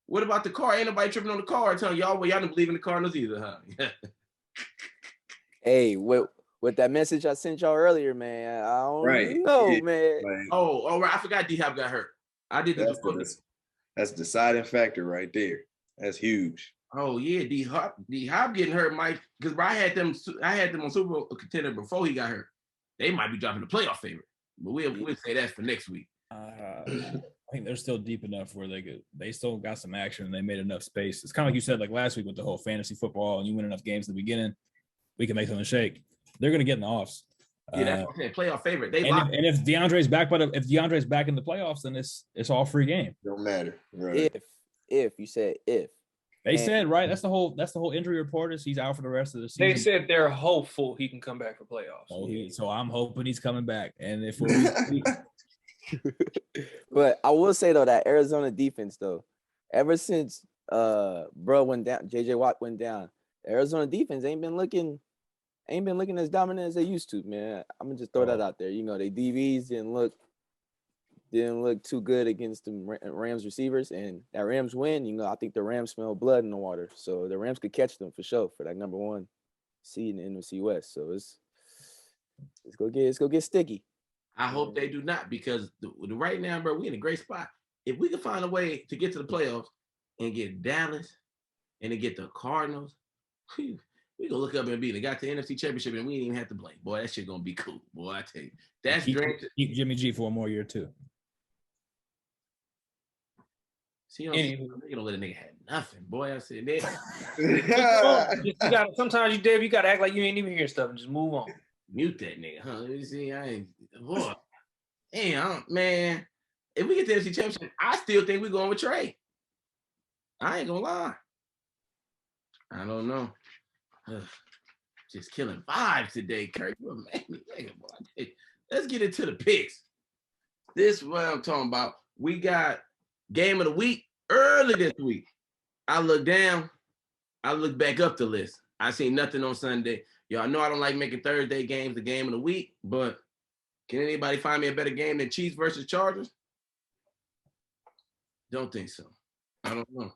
What about the car? Ain't nobody tripping on the car. Telling y'all, well, y'all don't believe in the Cardinals either, huh? Hey, with that message I sent y'all earlier, man, I don't know, man. Like, oh, right. I forgot D-Hop got hurt. I did this before. That's the deciding factor right there. That's huge. Oh yeah, D-Hop getting hurt, Mike. Because I had them on Super Bowl contender before he got hurt. They might be dropping the playoff favorite, but we'll say that for next week. I think they're still deep enough where they still got some action and they made enough space. It's kind of like you said, like last week with the whole fantasy football, and you win enough games in the beginning, we can make something shake. They're gonna get in the offs. Yeah, that's okay. Playoff favorite. And if DeAndre's back, if DeAndre's back in the playoffs, then it's all free game. Don't matter. Right. If you said if. They said, right, that's the whole injury report is he's out for the rest of the season. They said they're hopeful he can come back for playoffs. So I'm hoping he's coming back. And if but I will say though that Arizona defense though, ever since bro went down, JJ Watt went down, the Arizona defense ain't been looking as dominant as they used to, man. I'm gonna just throw that out there. They DBs didn't look too good against the Rams receivers, and that Rams win, I think the Rams smell blood in the water. So the Rams could catch them for sure for that number 1 seed in the NFC West. So it's go get sticky. I hope they do not, because right now, bro, we in a great spot. If we can find a way to get to the playoffs and get Dallas and to get the Cardinals, we gonna look up and be. They got the NFC Championship and we didn't even have to blame. Boy, that shit gonna be cool. Boy, I tell you, that's keep Jimmy G for 1 more year too. See, they gonna let a nigga have nothing, boy. I said that. Sometimes you gotta act like you ain't even hear stuff and just move on. Mute that nigga, huh? You see, I ain't. Boy, damn, man. If we get the NFC Championship, I still think we're going with Trey. I ain't gonna lie. I don't know. Just killing vibes today, Kirk. You made me think about it. Let's get into the picks. This is what I'm talking about. We got game of the week early this week. I look down. I look back up the list. I seen nothing on Sunday. Y'all know I don't like making Thursday games the game of the week, but can anybody find me a better game than Chiefs versus Chargers? Don't think so. I don't know.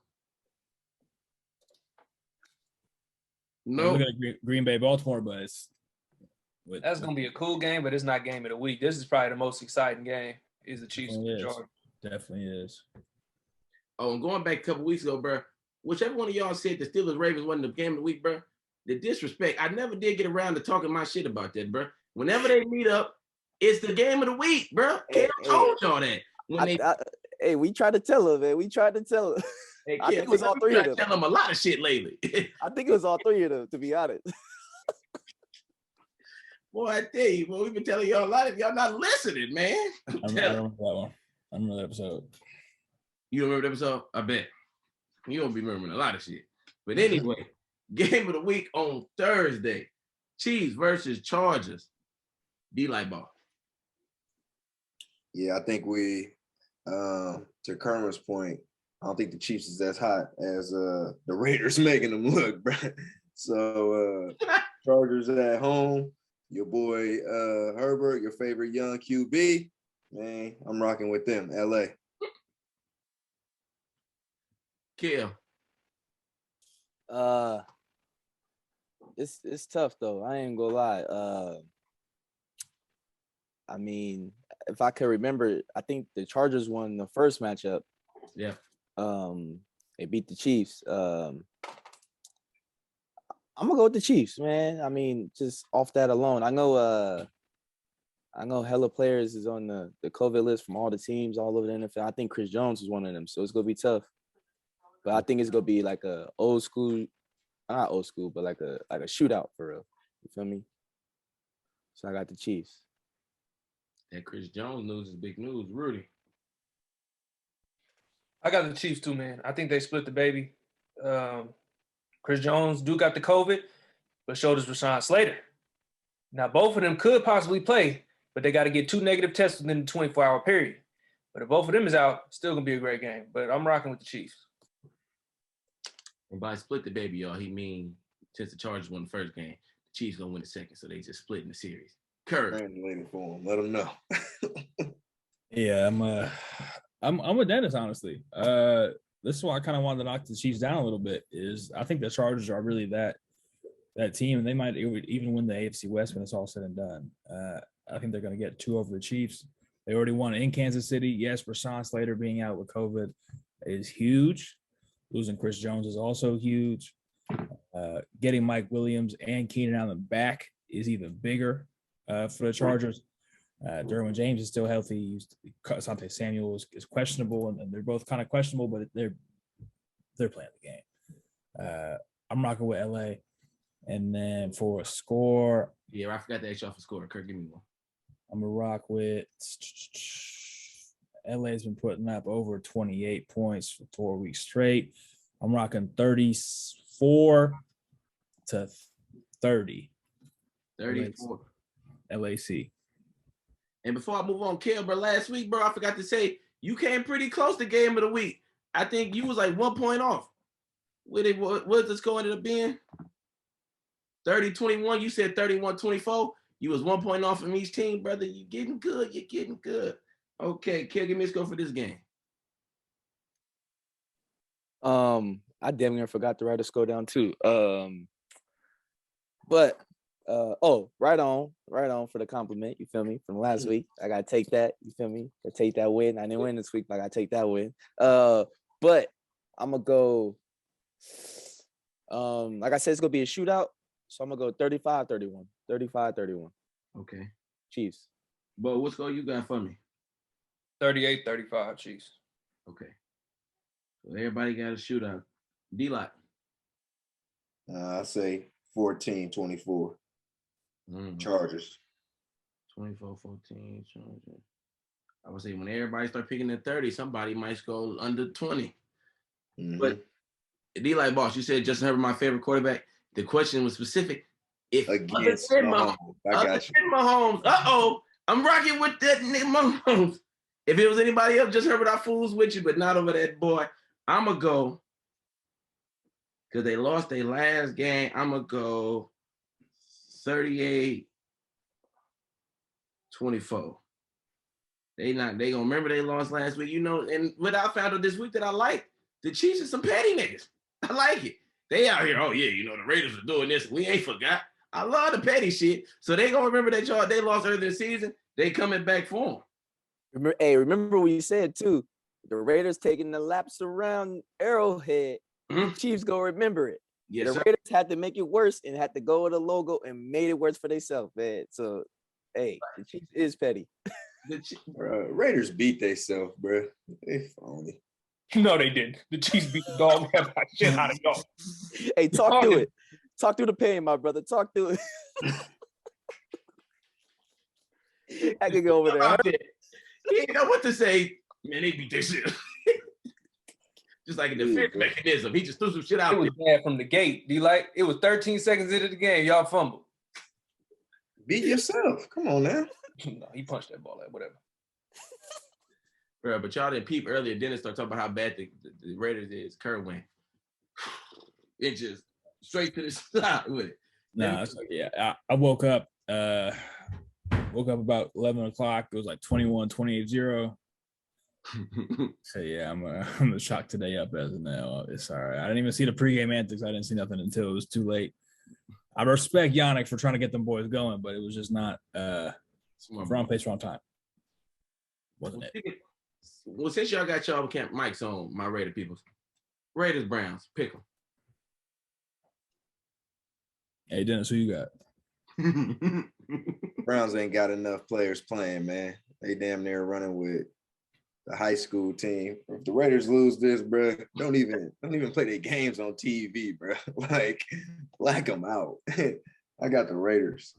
No. Look at Green Bay, Baltimore, but that's gonna be a cool game, but it's not game of the week. This is probably the most exciting game. Is the Chiefs and the Chargers? Definitely is. Oh, and going back a couple weeks ago, bro, whichever one of y'all said the Steelers Ravens wasn't the game of the week, bro. The disrespect, I never did get around to talking my shit about that, bro. Whenever they meet up, it's the game of the week, bro. I told y'all that. Hey, we tried to tell her, man. We tried to tell her. Hey, I think it was all three of them. Tell them a lot of shit lately. I think it was all three of them, to be honest. Boy, I tell you, boy, we've been telling y'all a lot of y'all not listening, man. I remember that one. I remember that episode. You remember the episode? I bet. You don't be remembering a lot of shit. But anyway, game of the week on Thursday. Chiefs versus Chargers. D-Light ball. Yeah, I think we, to Kermer's point, I don't think the Chiefs is as hot as the Raiders making them look, bro. So Chargers at home. Your boy Herbert, your favorite young QB. Man, I'm rocking with them. LA. Kill. It's tough though. I ain't gonna lie. I mean, if I can remember, I think the Chargers won the first matchup. Yeah. They beat the Chiefs. I'm gonna go with the Chiefs, man. I mean, just off that alone. I know hella players is on the COVID list from all the teams all over the NFL. I think Chris Jones is one of them, so it's gonna be tough. But I think it's gonna be like a old school, not old school, but like a shootout for real. You feel me? So I got the Chiefs. That Chris Jones news is big news. Rudy. I got the Chiefs too, man. I think they split the baby. Chris Jones do got the COVID, but showed us Rashawn Slater. Now, both of them could possibly play, but they got to get 2 negative tests within the 24-hour period. But if both of them is out, still going to be a great game. But I'm rocking with the Chiefs. And by split the baby, y'all, he mean since the Chargers won the first game, the Chiefs going to win the second, so they just split in the series. Kurt. Waiting for him. Let them know. Yeah, I'm with Dennis, honestly. This is why I kind of wanted to knock the Chiefs down a little bit. Is I think the Chargers are really that team, and they might even win the AFC West when it's all said and done. I think they're going to get 2 over the Chiefs. They already won in Kansas City. Yes, Rashawn Slater being out with COVID is huge. Losing Chris Jones is also huge. Getting Mike Williams and Keenan Allen back is even bigger for the Chargers. Derwin James is still healthy. Asante Samuel is questionable, and they're both kind of questionable, but they're playing the game. I'm rocking with LA. And then for a score. Yeah, I forgot to ask y'all for score. Kurt, give me one. I'm going to rock with LA's been putting up over 28 points for 4 weeks straight. I'm rocking 34-30. 34. LAC. And before I move on, Kel, bro, last week, bro, I forgot to say, you came pretty close to game of the week. I think you was like 1 point off. What the score ended up being? 30-21. You said 31-24. You was 1 point off from each team, brother. You're getting good. You're getting good. Okay, Kel, give me a score for this game. I damn near forgot to write a score down too. But right on for the compliment. You feel me? From last week, I gotta take that. You feel me? I take that win. I didn't win this week, but I gotta take that win. But I'm gonna go. Like I said, it's gonna be a shootout. So I'm gonna go 35-31. 35-31. Okay. Chiefs. But what score you got for me? 38-35 Chiefs. Okay. So everybody got a shootout. D-Lot. I say 14-24. Chargers. 24-14 Chargers. I would say when everybody start picking at 30, somebody might go under 20. Mm-hmm. But D-Light boss, you said Justin Herbert, my favorite quarterback. The question was specific. If against Mahomes, I'm rocking with that nigga Mahomes. If it was anybody else, just Herbert, I fools with you, but not over that boy. I'm going to go, because they lost their last game, I'm going to go 38-24. They going to remember they lost last week, you know, and what I found out this week that I like, the Chiefs are some petty niggas. I like it. They out here, oh yeah, you know, the Raiders are doing this. We ain't forgot. I love the petty shit. So they going to remember that they lost earlier this season. They coming back for them. Remember what you said too. The Raiders taking the laps around Arrowhead. Mm-hmm. The Chiefs gonna remember it. Yes, the Raiders had to make it worse and had to go with the logo and made it worse for themselves, man. So, hey, the Chiefs is petty. Bro, Raiders beat themselves, bro. They phony. No, they didn't. The Chiefs beat the dog shit out of y'all. Hey, talk through it. Talk through the pain, my brother. Talk through it. I could go over there. He didn't know what to say. Man, they beat their shit. Just like a defense mechanism. He just threw some shit out. It was bad from the gate. It was 13 seconds into the game. Y'all fumbled. Beat yourself. Come on now. No, he punched that ball out. Whatever. Bro, but y'all didn't peep earlier. Dennis started talking about how bad the Raiders is. Kerr went. It just straight to the side with it. No, I woke up about 11 o'clock. It was like 21-28-0. So yeah, I'm the shock today up as of now. It's all right. I didn't even see the pregame antics. I didn't see nothing until it was too late. I respect Yannick for trying to get them boys going, but it was just not wrong place, wrong time. Wasn't it? Well, since y'all got y'all camp mics on, my Raider peoples, Raiders Browns, pick them. Hey Dennis, who you got? Browns ain't got enough players playing, man. They damn near running with the high school team. If the Raiders lose this, bro, don't even play their games on TV, bro. Like, black them out. I got the Raiders.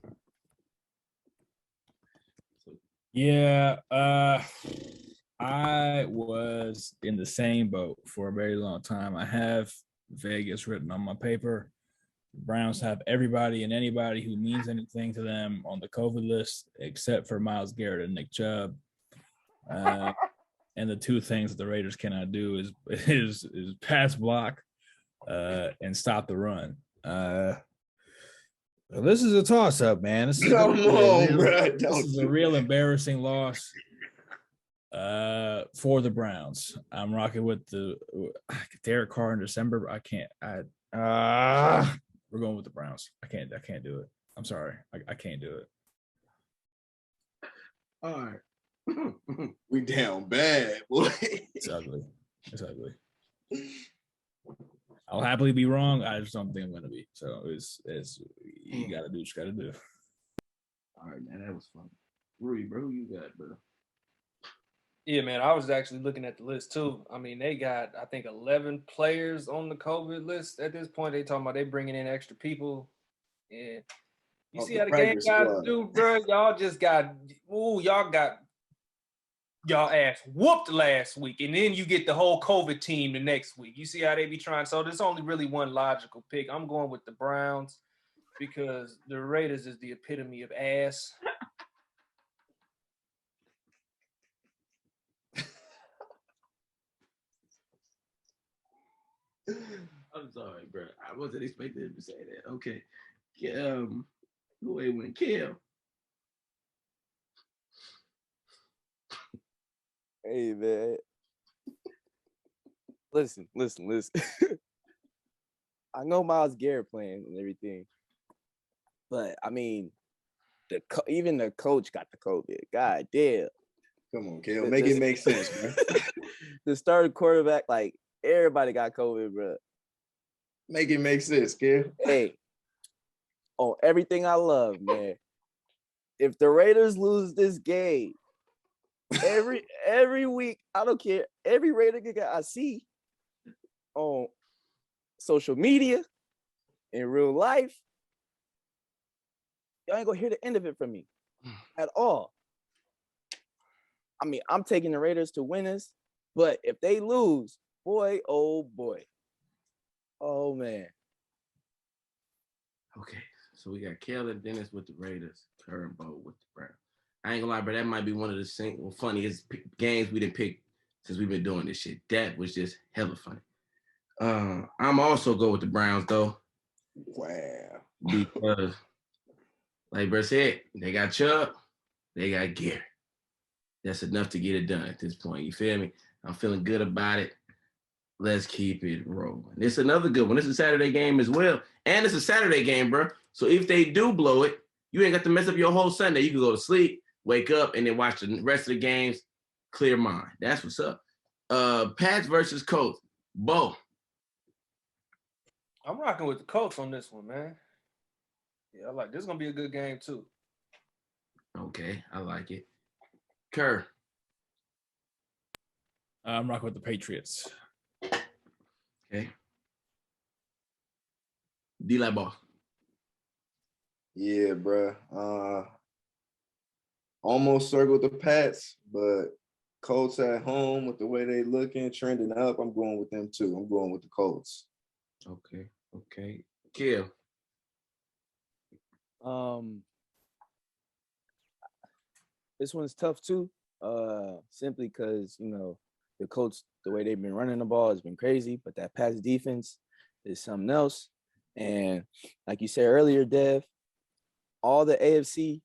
Yeah, I was in the same boat for a very long time. I have Vegas written on my paper. The Browns have everybody and anybody who means anything to them on the COVID list, except for Myles Garrett and Nick Chubb. And the two things that the Raiders cannot do is pass block and stop the run. Well, this is a toss-up, man. This is a real embarrassing loss for the Browns. I'm rocking with the Derek Carr in December. We're going with the Browns. I can't do it. I'm sorry. I can't do it. All right. We down bad, boy. It's ugly. I'll happily be wrong. I just don't think I'm gonna be. So it's you gotta do what you gotta do. All right, man. That was fun. Rudy, bro, who you got, bro? Yeah, man. I was actually looking at the list too. I mean, they got, I think, 11 players on the COVID list at this point. They talking about they bringing in extra people. And you see how the game guys do, bro? Y'all just got, y'all ass whooped last week, and then you get the whole COVID team the next week. You see how they be trying. So there's only really one logical pick. I'm going with the Browns because the Raiders is the epitome of ass. I'm sorry, bro. I wasn't expecting him to say that. Okay. Who ain't win? Kill. Hey, man. Listen. I know Myles Garrett playing and everything, but I mean, even the coach got the COVID. God damn. Come on, Kale. Make it make sense, bro. The starting quarterback, like, everybody got COVID, bro. Make it make sense, Kale. Hey, on everything I love, man. If the Raiders lose this game, every week, I don't care. Every Raider I see on social media, in real life, y'all ain't gonna hear the end of it from me at all. I mean, I'm taking the Raiders to win this, but if they lose, boy, oh boy. Oh man. Okay, so we got Kale and Dennis with the Raiders, Kerr and Bo with the Browns. I ain't gonna lie, bro. That might be one of the funniest games we didn't pick since we've been doing this shit. That was just hella funny. I'm also go with the Browns though. Wow. Because, like bro said, they got Chubb, they got Garrett. That's enough to get it done at this point. You feel me? I'm feeling good about it. Let's keep it rolling. It's another good one. It's a Saturday game as well. And it's a Saturday game, bro. So if they do blow it, you ain't got to mess up your whole Sunday. You can go to sleep, wake up, and then watch the rest of the games, clear mind. That's what's up. Pats versus Colts. Bo. I'm rocking with the Colts on this one, man. Yeah, I like this. Is gonna be a good game too. Okay, I like it. Kerr. I'm rocking with the Patriots. Okay. D-Light Boss. Yeah, bruh. Almost circled the Pats, but Colts at home with the way they looking, trending up. I'm going with them too. I'm going with the Colts. Okay. Kill. This one's tough too. Simply because the Colts, the way they've been running the ball has been crazy, but that pass defense is something else. And like you said earlier, Dev, all the AFC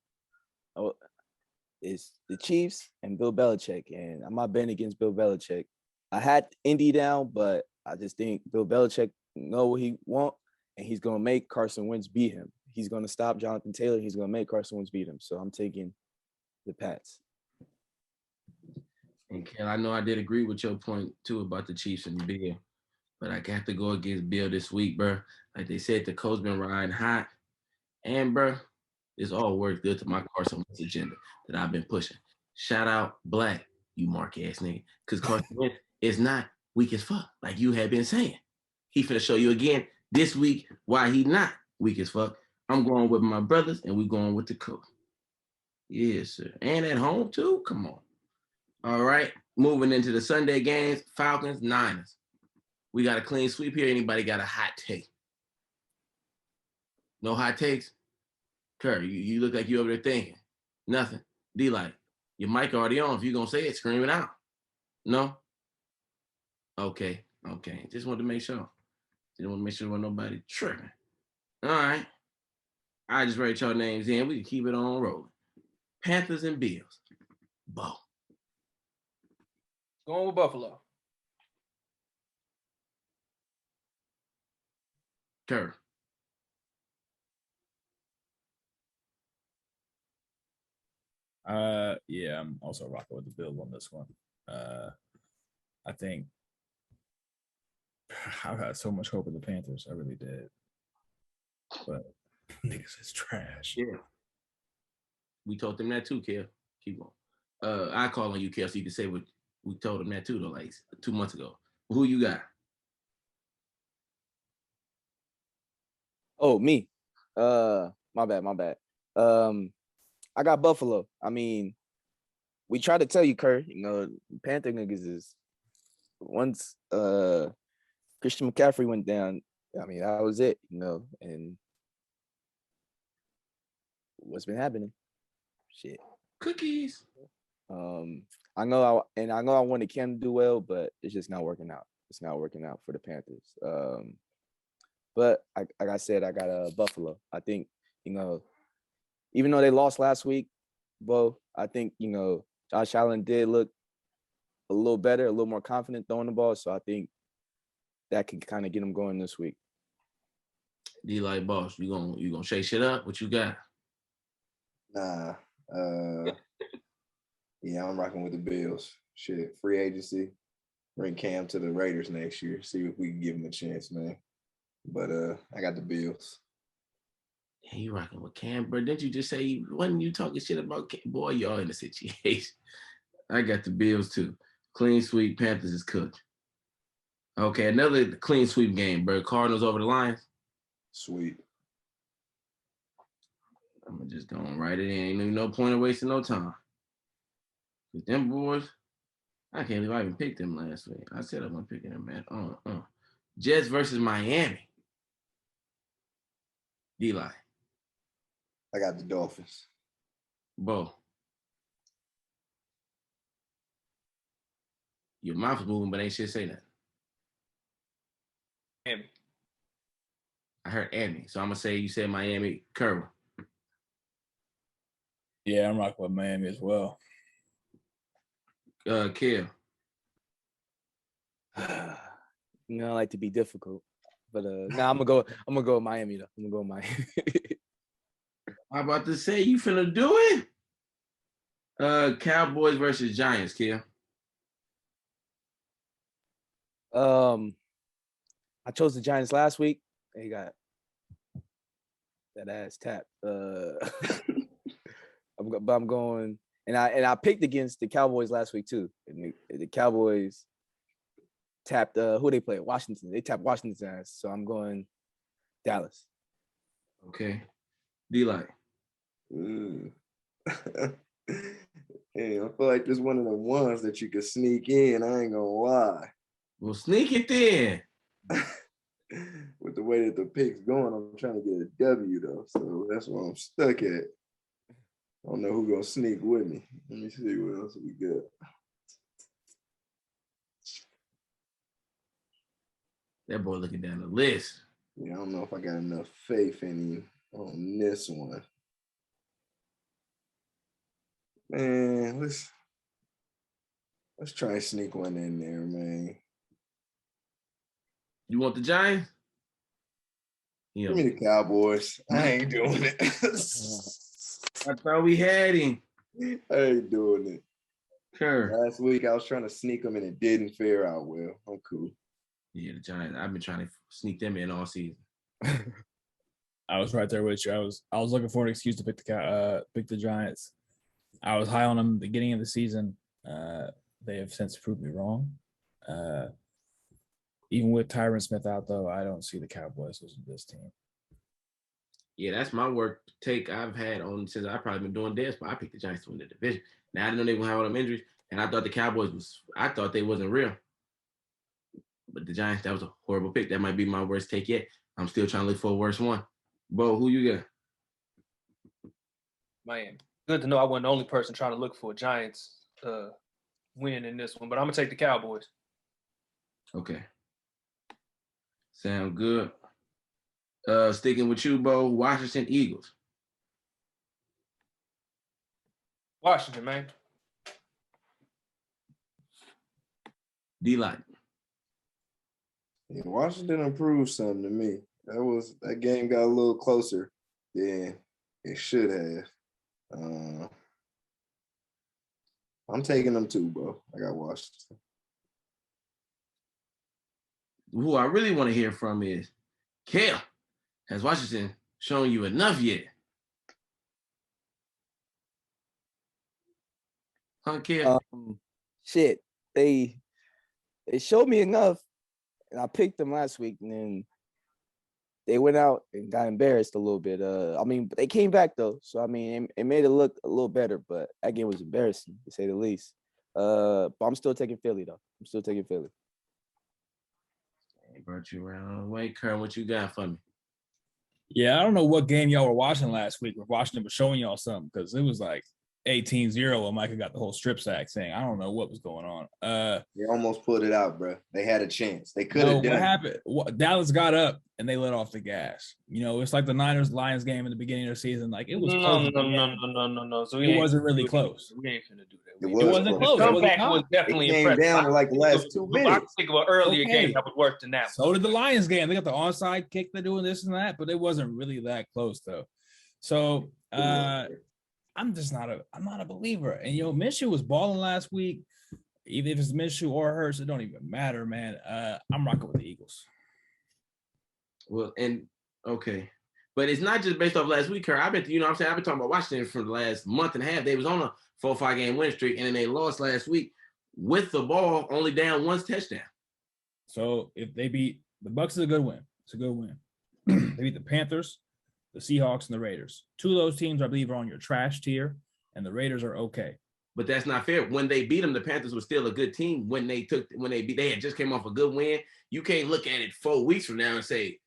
is the Chiefs and Bill Belichick, and I'm not betting against Bill Belichick. I had Indy down, but I just think Bill Belichick know what he want, and he's gonna make Carson Wentz beat him. He's gonna stop Jonathan Taylor. He's gonna make Carson Wentz beat him. So I'm taking the Pats. And Kel, I know I did agree with your point too about the Chiefs and Bill, but I got to go against Bill this week, bro. Like they said, the Colts been riding hot, and bro, it's all worked good to my Carson Wentz agenda that I've been pushing. Shout out Black, you mark ass nigga, because Carson Wentz is not weak as fuck, like you had been saying. He finna show you again this week why he not weak as fuck. I'm going with my brothers, and we going with the Colts. Yes, sir. And at home too. Come on. All right, moving into the Sunday games, Falcons, Niners. We got a clean sweep here. Anybody got a hot take? No hot takes? Kerr, you look like you over there thinking. Nothing. D-Light, your mic already on. If you're going to say it, scream it out. No? Okay. Just wanted to make sure. Didn't want to make sure there wasn't nobody tripping. All right. I just write y'all names in. We can keep it on rolling. Panthers and Bills. Bo. Going with Buffalo. Kerr. Yeah, I'm also rocking with the Bills on this one. I think I've had so much hope in the Panthers. I really did. But niggas is trash. Yeah. We told them that too, Kel. Keep on. I call on you, Kel, so you can say what we told them that too, though, like 2 months ago. Who you got? Oh, me. My bad. I got Buffalo. I mean, we tried to tell you, Kerr, Panther niggas is once Christian McCaffrey went down, I mean, that was it, and what's been happening? Shit. Cookies. I know I wanted Cam to do well, but it's just not working out. It's not working out for the Panthers. But like I said, I got Buffalo. I think, even though they lost last week, Bo, I think, Josh Allen did look a little better, a little more confident throwing the ball. So I think that can kind of get them going this week. D-Light Boss, you gonna shake shit up? What you got? Nah. Yeah, I'm rocking with the Bills. Shit, free agency. Bring Cam to the Raiders next year. See if we can give him a chance, man. But I got the Bills. Yeah, you rocking with Cam, bro. Didn't you just say wasn't you talking shit about Cam? Boy, y'all in the situation. I got the Bills too. Clean sweep, Panthers is cooked. Okay, another clean sweep game, bro. Cardinals over the Lions. Sweet. I'm gonna just go and write it in. Ain't no point of wasting no time. With them boys, I can't believe I even picked them last week. I said I'm gonna pick them, man. Jets versus Miami. D-Line. I got the Dolphins. Bo. Your mouth's moving, but ain't shit say that. Miami. I heard Miami, so I'm gonna say you said Miami. Kerr. Yeah, I'm rocking with Miami as well. Kill. I like to be difficult, but I'm gonna go with Miami though. I'm gonna go with Miami. I'm about to say you finna do it. Cowboys versus Giants, Kill. I chose the Giants last week. They got that ass tapped. I'm going And I picked against the Cowboys last week too. And the Cowboys tapped who they play? Washington. They tapped Washington's ass. So I'm going Dallas. Okay. D-Light. Yeah, I feel like this one of the ones that you could sneak in. I ain't gonna lie. Well, sneak it then. With the way that the pick's going, I'm trying to get a W though. So that's where I'm stuck at. I don't know who's gonna sneak with me. Let me see what else we got. That boy looking down the list. Yeah, I don't know if I got enough faith in him on this one. Man, let's try and sneak one in there, man. You want the Giants? Yeah. Give me the Cowboys. I ain't doing it. I thought we had him. I ain't doing it. Sure. Last week I was trying to sneak them and it didn't fare out well. I'm cool. Yeah, the Giants. I've been trying to sneak them in all season. I was right there with you. I was looking for an excuse to pick the Giants. I was high on them at the beginning of the season. They have since proved me wrong. Even with Tyron Smith out, though, I don't see the Cowboys as this team. Yeah, that's my work take I've had on since I've probably been doing this, but I picked the Giants to win the division. Now I didn't know they were having all them injuries, and I thought the Cowboys I thought they wasn't real. But the Giants, that was a horrible pick. That might be my worst take yet. I'm still trying to look for a worse one. Bo, who you got? Miami. Good to know I wasn't the only person trying to look for a Giants win in this one, but I'm gonna take the Cowboys. Okay. Sound good. Sticking with you, Bo, Washington Eagles. Washington, man. D-Light. Yeah, Washington improved something to me. That game got a little closer than it should have. I'm taking them too, bro. I got Washington. Who I really want to hear from is Kale. Has Washington shown you enough yet? Huh, Kale? Shit. They showed me enough, and I picked them last week, and then they went out and got embarrassed a little bit. But they came back though, so I mean, it made it look a little better. But that game was embarrassing to say the least. But I'm still taking Philly though. I'm still taking Philly. They brought you around. Wait, Kern, what you got for me? Yeah, I don't know what game y'all were watching last week. Where Washington was showing y'all something because it was like 18-0 when Micah got the whole strip sack thing. I don't know what was going on. They almost pulled it out, bro. They had a chance. They could have what done happened? Dallas got up and they let off the gas. You know, it's like the Niners-Lions game in the beginning of the season. Like it was close. No. So it wasn't really close. We ain't finna do that. It It wasn't close. The It wasn't comeback was definitely It came impressive. down to like the last 2 I minutes. think of an earlier Okay. game that was worse than that. So did the Lions game. They got the onside kick. They're doing this and that, but it wasn't really that close though. So I'm not a believer. And Minshew was balling last week. Even if it's Minshew or Hurts, it don't even matter, man. I'm rocking with the Eagles. Well, and okay. But it's not just based off last week, Kurt. I've been talking about Washington for the last month and a half. They was on a 4-5 game win streak, and then they lost last week with the ball only down one touchdown. So if they beat the Bucs, is a good win. It's a good win. They beat the Panthers, the Seahawks, and the Raiders. 2 of those teams, I believe, are on your trash tier, and the Raiders are okay. But that's not fair. When they beat them, the Panthers were still a good team. They had just came off a good win. You can't look at it 4 weeks from now and say,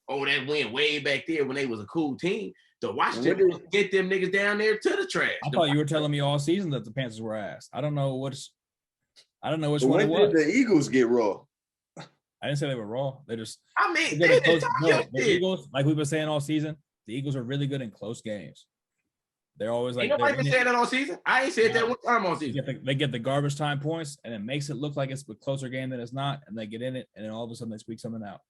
oh, that win way back there when they was a cool team. The Washington get them niggas down there to the trash. I thought you were telling me all season that the Panthers were ass. I don't know which one it When was. did the Eagles get raw? I didn't say they were raw. They just they the did. Eagles, like we've been saying all season, the Eagles are really good in close games. They're always like, ain't nobody been saying that all season. I ain't said that one time all season. They get the garbage time points, and it makes it look like it's a closer game than it's not, and they get in it, and then all of a sudden they squeak something out.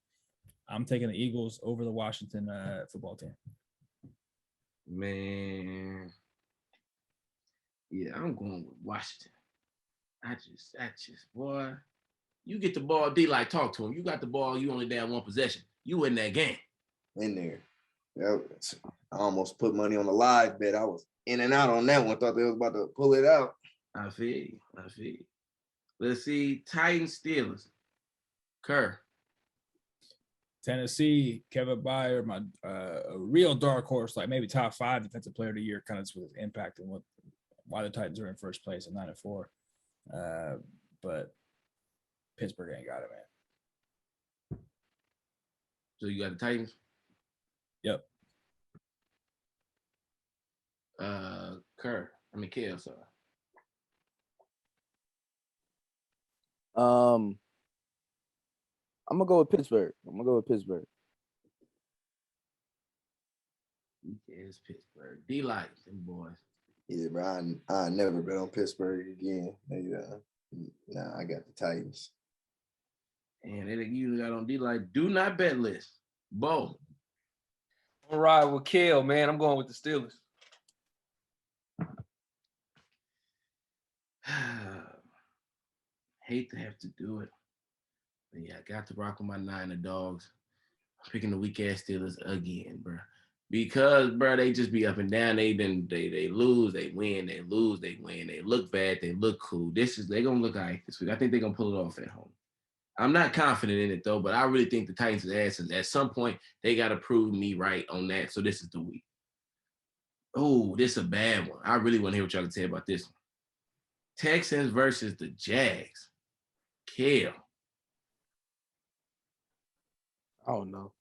I'm taking the Eagles over the Washington football team. Man. Yeah, I'm going with Washington. I just, boy. You get the ball, D-Light, talk to him. You got the ball, you only down one possession. You in that game. In there. I almost put money on the live bet. I was in and out on that one. Thought they was about to pull it out. I feel you. Let's see. Titans Steelers. Kerr. Tennessee, Kevin Byard, my a real dark horse, like maybe top 5 defensive player of the year, kind of with his impact and why the Titans are in first place at 9-4. But Pittsburgh ain't got it, man. So you got the Titans? Yep. Kale, sorry. I'm gonna go with Pittsburgh. Yes, Pittsburgh. D-Light, them boys. Yeah, bro. I never bet on Pittsburgh again. Nah, I got the Titans. And they usually got on D-Light. Do not bet list. Bo. All right, with Kale, man. I'm going with the Steelers. Hate to have to do it. But yeah, I got to rock with my Niner dogs. I'm picking the weak ass Steelers again, bro. Because, bro, they just be up and down. They lose, they win, they lose, they win. They look bad, they look cool. They're gonna look all right this week. I think they're gonna pull it off at home. I'm not confident in it though, but I really think the Titans' asses at some point they gotta prove me right on that. So this is the week. Oh, this is a bad one. I really want to hear what y'all can say about this one. Texans versus the Jags. Kale. I don't know.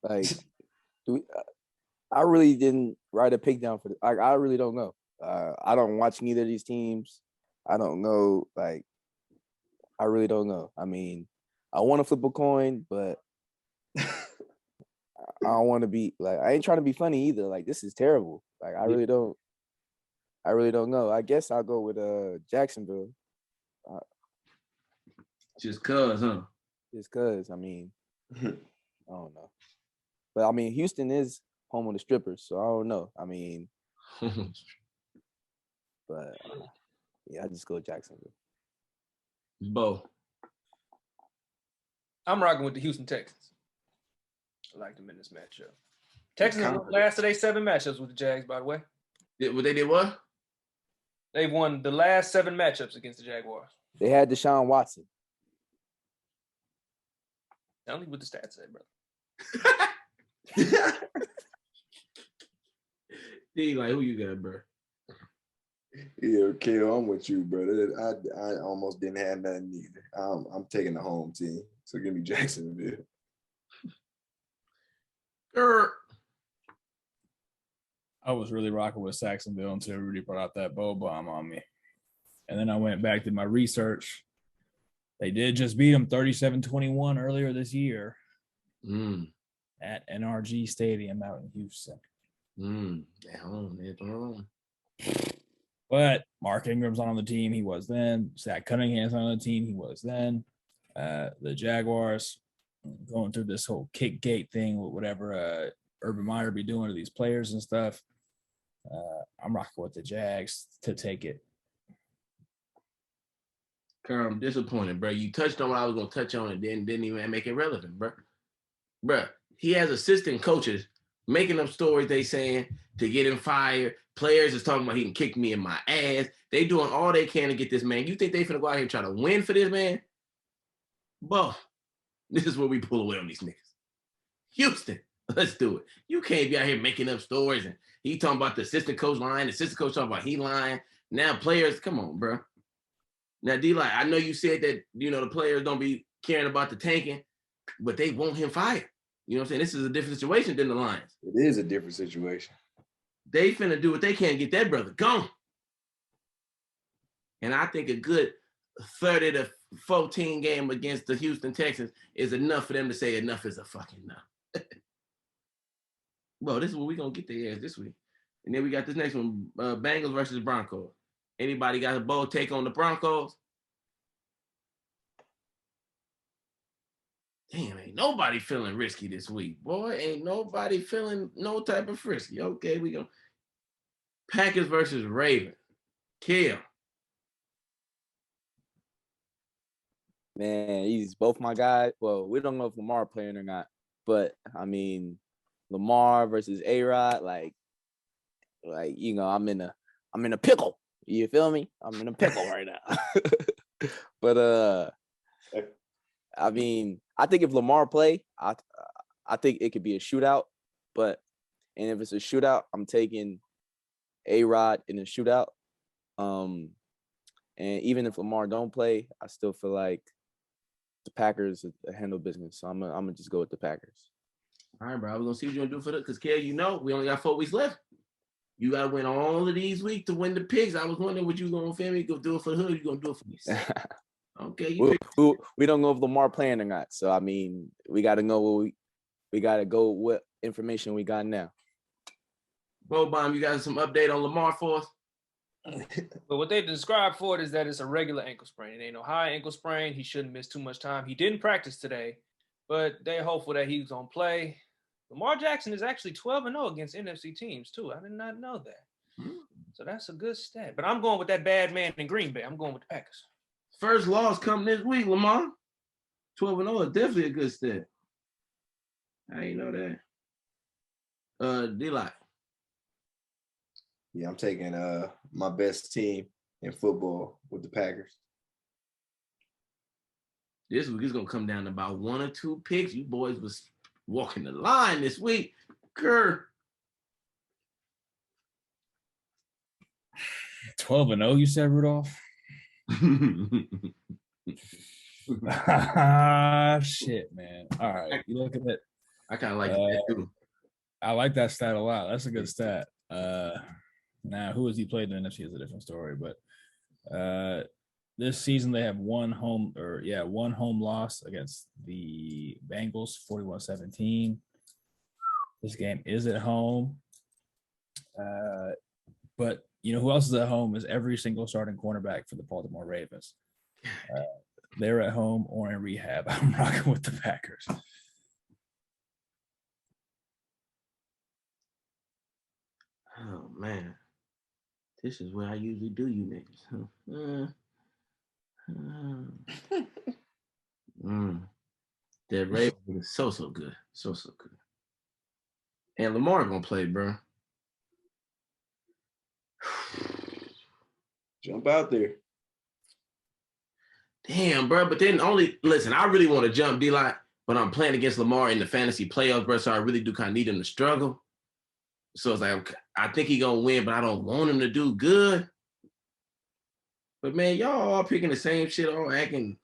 Like, I really didn't write a pick down for I really don't know. I don't watch neither of these teams. I don't know. Like, I really don't know. I mean, I want to flip a coin, but I don't want to be like. I ain't trying to be funny either. Like, this is terrible. Like, I really don't know. I guess I'll go with Jacksonville. Just cuz, huh? Just cause. I mean, I don't know. But I mean, Houston is home of the strippers, so I don't know. I mean, but yeah, I just go Jacksonville. Bo. I'm rocking with the Houston Texans. I like them in this matchup. Texans won last of their 7 matchups with the Jags, by the way. They did what? They've won the last 7 matchups against the Jaguars. They had Deshaun Watson. Tell me what the stats say, bro. D, like, who you got, bro? Yeah, Kale, I'm with you, brother. I almost didn't have nothing either. I'm taking the home team. So give me Jacksonville. I was really rocking with Saxonville until Rudy brought out that bow bomb on me. And then I went back to my research. They did just beat them 37-21 earlier this year at NRG Stadium out in Houston. At home. But Mark Ingram's not on the team. He was then. Zach Cunningham's not on the team. He was then. The Jaguars going through this whole kick gate thing with whatever Urban Meyer be doing to these players and stuff. I'm rocking with the Jags to take it. Carl, I'm disappointed, bro. You touched on what I was going to touch on and then didn't even make it relevant, bro. Bro, he has assistant coaches making up stories they saying to get him fired. Players is talking about he can kick me in my ass. They doing all they can to get this man. You think they finna go out here and try to win for this man? Bo, this is where we pull away on these niggas. Houston, let's do it. You can't be out here making up stories and he talking about the assistant coach lying, the assistant coach talking about he lying. Now players, come on, bro. Now, D-Light, I know you said that, the players don't be caring about the tanking, but they want him fired. You know what I'm saying? This is a different situation than the Lions. It is a different situation. They finna do what they can to get that brother gone. And I think a good 30 to 14 game against the Houston Texans is enough for them to say enough is a fucking enough. Well, this is what we're going to get their ass this week. And then we got this next one, Bengals versus Broncos. Anybody got a bold take on the Broncos? Damn, ain't nobody feeling risky this week. Boy, ain't nobody feeling no type of frisky. Okay, we go. Packers versus Ravens. Kill. Man, he's both my guys. Well, we don't know if Lamar playing or not, but I mean, Lamar versus A-Rod, like you know, I'm in a pickle. You feel me? I'm in a pickle right now. But I mean, I think if Lamar play, I think it could be a shootout. And if it's a shootout, I'm taking A-Rod in a shootout. And even if Lamar don't play, I still feel like the Packers handle business. So I'm gonna just go with the Packers. All right, bro. We're gonna see what you're gonna do for that. Because Kel, you know, we only got 4 weeks left. You gotta win all of these weeks to win the picks. I was wondering what you gonna family go do it for the hood. You gonna do it for me? Okay. We don't know if Lamar playing or not. So I mean, we gotta know what we gotta go what information we got now. Bomb, you got some update on Lamar for us? But what they described for it is that it's a regular ankle sprain. It ain't no high ankle sprain. He shouldn't miss too much time. He didn't practice today, but they're hopeful that he's gonna play. Lamar Jackson is actually 12-0 against NFC teams too. I did not know that. So that's a good stat. But I'm going with that bad man in Green Bay. I'm going with the Packers. First loss coming this week, Lamar. 12-0 is definitely a good stat. I ain't know that. D-Lot. Yeah, I'm taking my best team in football with the Packers. This week is gonna come down to about 1 or 2 picks. You boys was walking the line this week. Grr. 12-0, you said, Rudolph? Shit, man. All right. You look at it. I kind of like that too. I like that stat a lot. That's a good stat. Now, who has he played in the NFC is a different story, but this season they have one home loss against the Bengals, 41-17. This game is at home. But you know who else is at home is every single starting cornerback for the Baltimore Ravens. They're at home or in rehab. I'm rocking with the Packers. Oh man, this is where I usually do you niggas. That Ravens is so good, so good. And Lamar gonna play, bro. Jump out there. Damn, bro. But then listen, I really want to jump D-Lot, but I'm playing against Lamar in the fantasy playoffs, bro. So I really do kind of need him to struggle. So it's like, I think he's going to win, but I don't want him to do good. But, man, y'all all picking the same shit, all acting,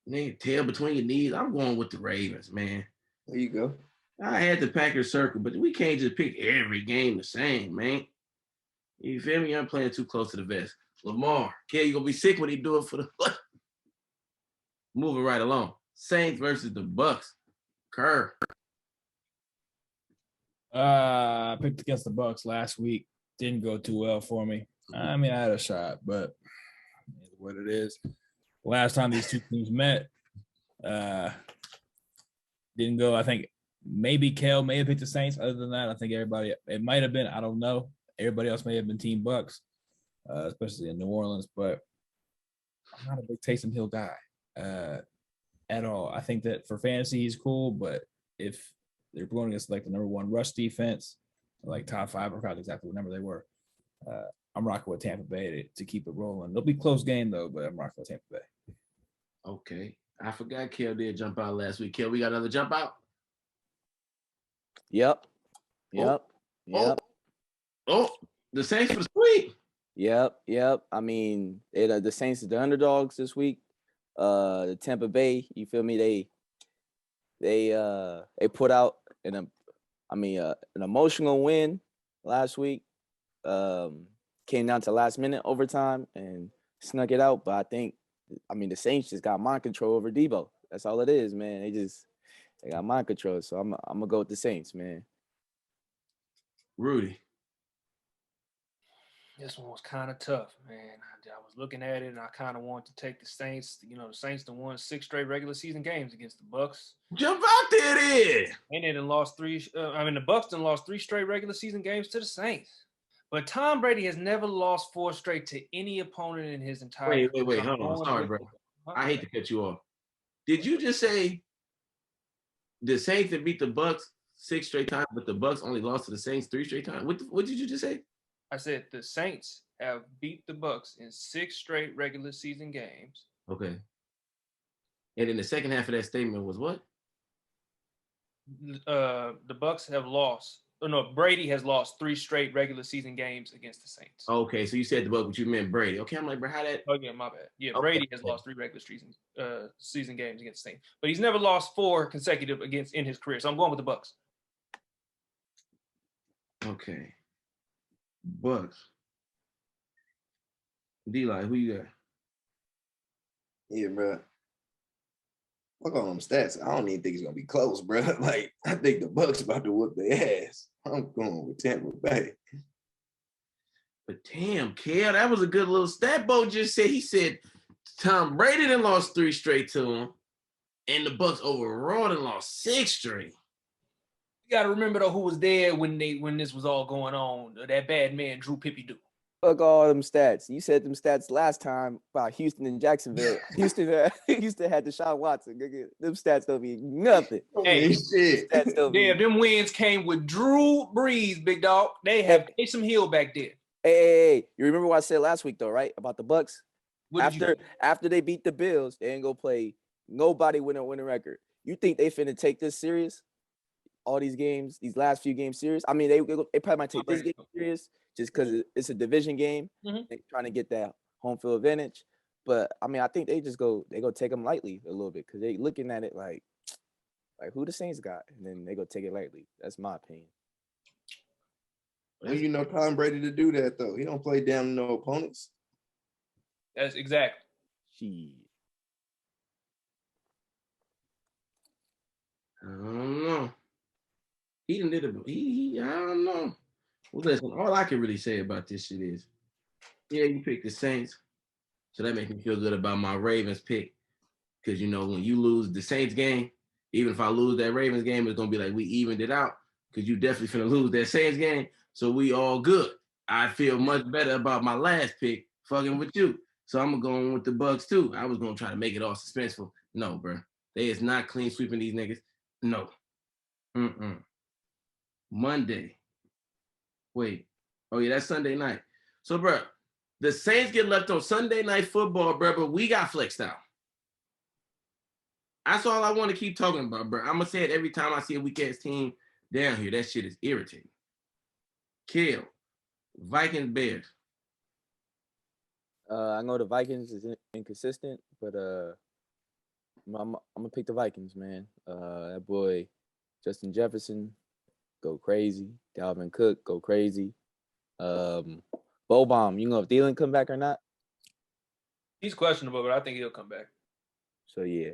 man, tail between your knees. I'm going with the Ravens, man. There you go. I had the Packers circle, but we can't just pick every game the same, man. You feel me? I'm playing too close to the vest. Lamar, Kel, you going to be sick when he do it for the Moving right along. Saints versus the Bucks. Kerr. I picked against the Bucks last week. Didn't go too well for me. I mean, I had a shot, but it's what it is. Last time these two teams met, didn't go. I think maybe Kel may have picked the Saints. Other than that, I think everybody, it might have been, I don't know. Everybody else may have been Team Bucks, especially in New Orleans, but I'm not a big Taysom Hill guy at all. I think that for fantasy, he's cool, but if they're going against like the number 1 rush defense, like top 5, I forgot exactly what number they were. I'm rocking with Tampa Bay to keep it rolling. It'll be a close game though, but I'm rocking with Tampa Bay. Okay. I forgot Kel did jump out last week. Kel, we got another jump out? Yep. Oh, the Saints for the sweep. Yep. I mean, the Saints are the underdogs this week. The Tampa Bay, you feel me? They put out an emotional win last week. Came down to last minute overtime and snuck it out. But the Saints just got mind control over Debo. That's all it is, man. They got mind control. So I'm gonna go with the Saints, man. Rudy. This one was kind of tough, man. I was looking at it, and I kind of wanted to take the Saints. You know, the Saints that won 6 straight regular season games against the Bucks. Jump out there, then. And they done lost 3. The Bucks done lost 3 straight regular season games to the Saints. But Tom Brady has never lost 4 straight to any opponent in his entire Wait. Hold on. Sorry, bro. I hate to cut you off. Did you just say the Saints that beat the Bucks 6 straight times, but the Bucks only lost to the Saints 3 straight times. What did you just say? I said the Saints have beat the Bucks in 6 straight regular season games. Okay. And then the second half of that statement was what? The Bucks have lost. Oh no, Brady has lost 3 straight regular season games against the Saints. Okay, so you said the Bucks, but you meant Brady. Okay, I'm like, bro, how that? Oh yeah, my bad. Yeah, Okay. Brady has lost 3 regular season games against the Saints, but he's never lost 4 consecutive against in his career. So I'm going with the Bucks. Okay. Bucks. D-Line, who you got? Yeah, bro. Look on them stats. I don't even think it's gonna be close, bro. Like, I think the Bucks about to whoop their ass. I'm going with Tampa Bay. But damn, Kel, that was a good little stat. Bo just said, he said Tom Brady done lost 3 straight to him, and the Bucks overall done lost 6 straight. You got to remember though who was there when this was all going on. That bad man Drew Pippy-Doo. Fuck all them stats. You said them stats last time about Houston and Jacksonville. Houston had Deshaun Watson. Nigga, them stats don't mean nothing. Hey, shit. Stats don't mean them wins came with Drew Brees, big dog. They have Taysom Hill back there. Hey, you remember what I said last week though, right? About the Bucks? What did you After they beat the Bills, they ain't gonna play nobody with a winning record. You think they finna take this serious? All these games, these last few games serious? I mean, they probably might take this game serious just because it's a division game. Mhm. They're trying to get that home field advantage. But I mean, I think they go take them lightly a little bit because they looking at it like who the Saints got, and then they go take it lightly. That's my opinion. Well, you know Tom Brady to do that though. He don't play down no opponents. That's exactly. Shit. I don't know. He done did it. I don't know. Well, listen, all I can really say about this shit is, yeah, you picked the Saints. So that makes me feel good about my Ravens pick. Because, you know, when you lose the Saints game, even if I lose that Ravens game, it's going to be like we evened it out. Because you definitely finna lose that Saints game. So we all good. I feel much better about my last pick fucking with you. So I'm going with the Bucks too. I was going to try to make it all suspenseful. No, bro. They is not clean sweeping these niggas. No. Monday. Wait. Oh, yeah, that's Sunday night. So, bro, the Saints get left on Sunday Night Football, bro, but we got flexed out. That's all I want to keep talking about, bro. I'm going to say it every time I see a weak-ass team down here. That shit is irritating. Kill. Vikings, Bears. I know the Vikings is inconsistent, but I'm gonna pick the Vikings, man. That boy Justin Jefferson go crazy. Dalvin Cook go crazy. Bomb, you know if Thielen come back or not? He's questionable, but I think he'll come back. So yeah,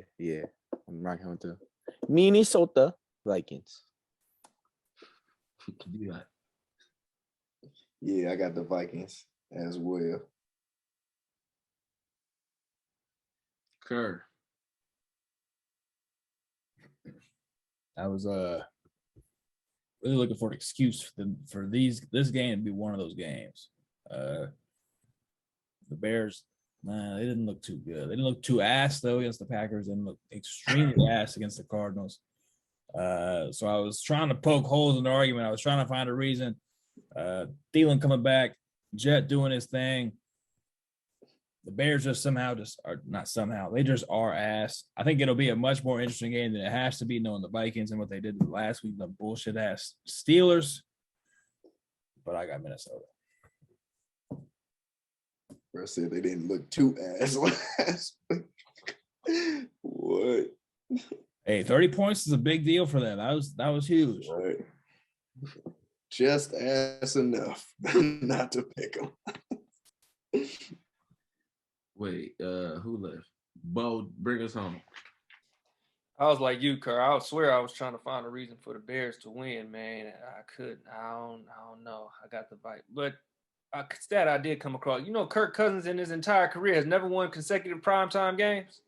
I'm rocking with the Minnesota Vikings. Yeah, I got the Vikings as well. Kerr. I was really looking for an excuse for this game to be one of those games. The Bears, they didn't look too good. They didn't look too ass though against the Packers. They didn't look extremely ass against the Cardinals. So I was trying to poke holes in the argument. I was trying to find a reason. Thielen coming back, Jet doing his thing. The Bears just they just are ass. I think it'll be a much more interesting game than it has to be, knowing the Vikings and what they did last week, the bullshit ass Steelers. But I got Minnesota. I said they didn't look too ass last week. What? Hey, 30 points is a big deal for them. That was huge. Right. Just ass enough not to pick them. Wait, who left? Bo, bring us home. I was like you, Kerr. I swear I was trying to find a reason for the Bears to win, man. I couldn't. I don't know. I got the bite. But a stat I did come across. You know, Kirk Cousins in his entire career has never won consecutive primetime games.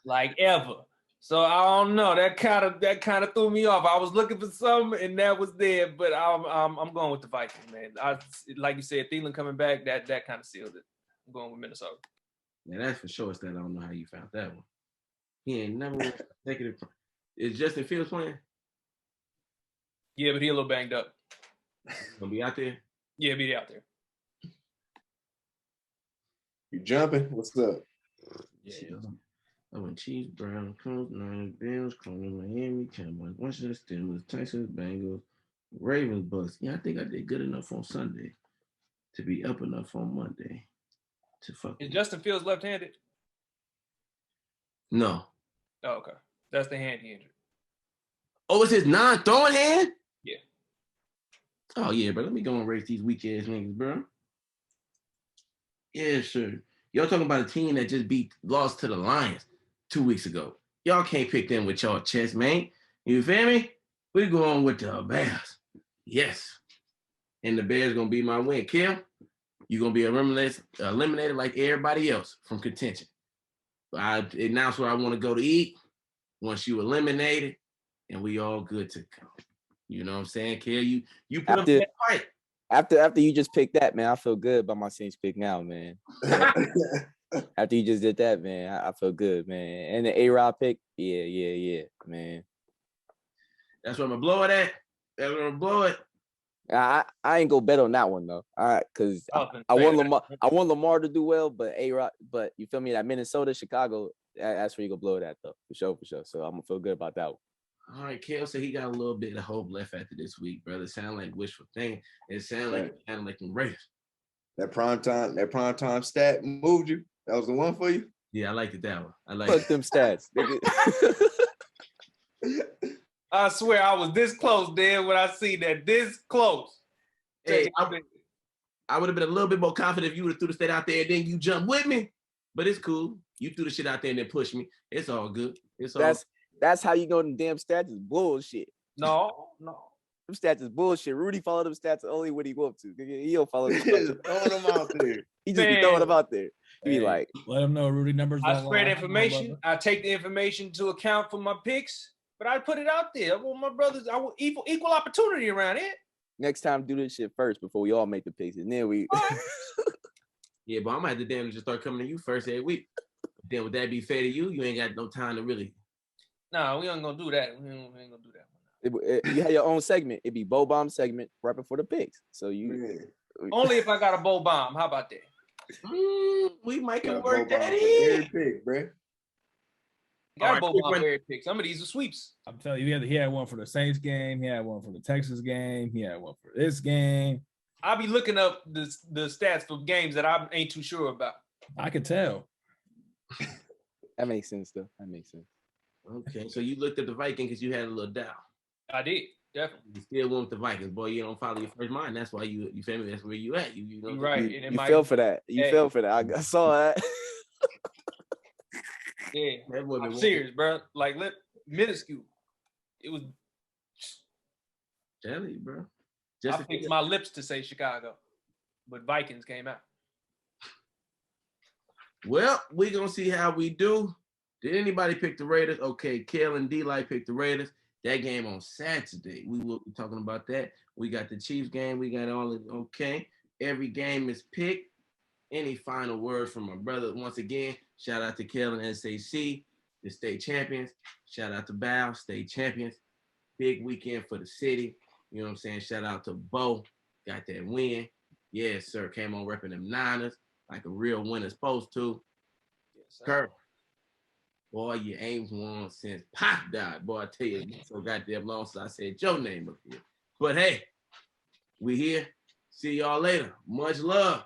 Like ever. So I don't know. That kind of threw me off. I was looking for something and that was there, but I'm going with the Vikings, man. Like you said, Thielen coming back, that kind of sealed it. I'm going with Minnesota. Yeah, that's for sure. That I don't know how you found that one. He ain't never won consecutive. Is Justin Fields playing? Yeah, but he a little banged up. Gonna be out there? Yeah, be out there. You jumping? What's up? Yeah. I went Chiefs, Browns, Colts, Niners, Bills, Cleveland, Miami, Cowboys, Washington, Steelers, Texans, Bengals, Ravens, Bucks. Yeah, I think I did good enough on Sunday to be up enough on Monday to fuck. Is Justin Fields left-handed? No. Oh, okay. That's the hand he injured. Oh, it's his non-throwing hand? Yeah. Oh, yeah, bro. Let me go and race these weak-ass niggas, bro. Yeah, sure. Y'all talking about a team that just lost to the Lions 2 weeks ago. Y'all can't pick them with y'all chest, man. You feel me? We going with the Bears. Yes. And the Bears going to be my win. Kim, you're going to be eliminated like everybody else from contention. I announced where I want to go to eat. Once you eliminated, and we all good to go. You know what I'm saying, Kim? You put up that fight. After you just picked that, man, I feel good about my Saints pick now, man. After you just did that, man, I feel good, man. And the A-Rod pick, yeah, man. That's where I'm gonna blow it at. That's where I'm gonna blow it. I ain't go bet on that one though. All right, because I want Lamar to do well, but A-Rod, but you feel me? That Minnesota, Chicago, that's where you go blow it at though, for sure. So I'm gonna feel good about that one. All right, Kale said he got a little bit of hope left after this week, brother. It sound like wishful thinking. It sound like the Raiders. That prime time stat moved you. That was the one for you. Yeah, I liked it that one. I like Fuck them stats. I swear I was this close, Dan, when I see that this close. Hey, I would have been a little bit more confident if you would have threw the stat out there and then you jump with me. But it's cool. You threw the shit out there and then pushed me. It's all good. That's how you know them damn stats is bullshit. No. Them stats is bullshit. Rudy followed them stats only when he want to. He don't follow them. Just throwing them out there. He just be throwing them out there. He be like, let him know Rudy numbers. I spread information. I take the information to account for my picks, but I put it out there. I want my brothers. I want equal opportunity around here. Next time, do this shit first before we all make the picks, and then we. Yeah, but I'm gonna have to damn just start coming to you first every week. Then would that be fair to you? You ain't got no time to really. No, we ain't gonna do that. We ain't gonna do that. You have your own segment. It'd be Bo Bomb segment right before the picks. So you only if I got a Bo Bomb. How about that? We might can work that in. Pick, bro. Got a Bo Bomb every pick. Some of these are sweeps. I'm telling you, he had one for the Saints game. He had one for the Texas game. He had one for this game. I'll be looking up the stats for games that I ain't too sure about. I could tell. That makes sense, though. That makes sense. Okay, so you looked at the Vikings because you had a little doubt. I did, definitely. You still went with the Vikings, boy. You don't follow your first mind. That's why you feel me. That's where you at. You know, you're right. You fell for that. You fell for that. I saw that. Yeah, I'm serious, bro. Like, minuscule. It was. Tell you, bro. I picked my lips to say Chicago, but Vikings came out. Well, we're going to see how we do. Did anybody pick the Raiders? Okay, Kale and D-Light picked the Raiders. That game on Saturday. We will be talking about that. We got the Chiefs game. We got all of it. Okay. Every game is picked. Any final word from my brother? Once again, shout out to Kale and SAC, the state champions. Shout out to Bow, state champions. Big weekend for the city. You know what I'm saying? Shout out to Bo. Got that win. Yes, sir. Came on repping them Niners like a real winner supposed to. Yes, Kurt. Boy, you ain't won since Pop died. Boy, I tell you, it's so goddamn long since I said your name up here. But hey, we here. See y'all later. Much love.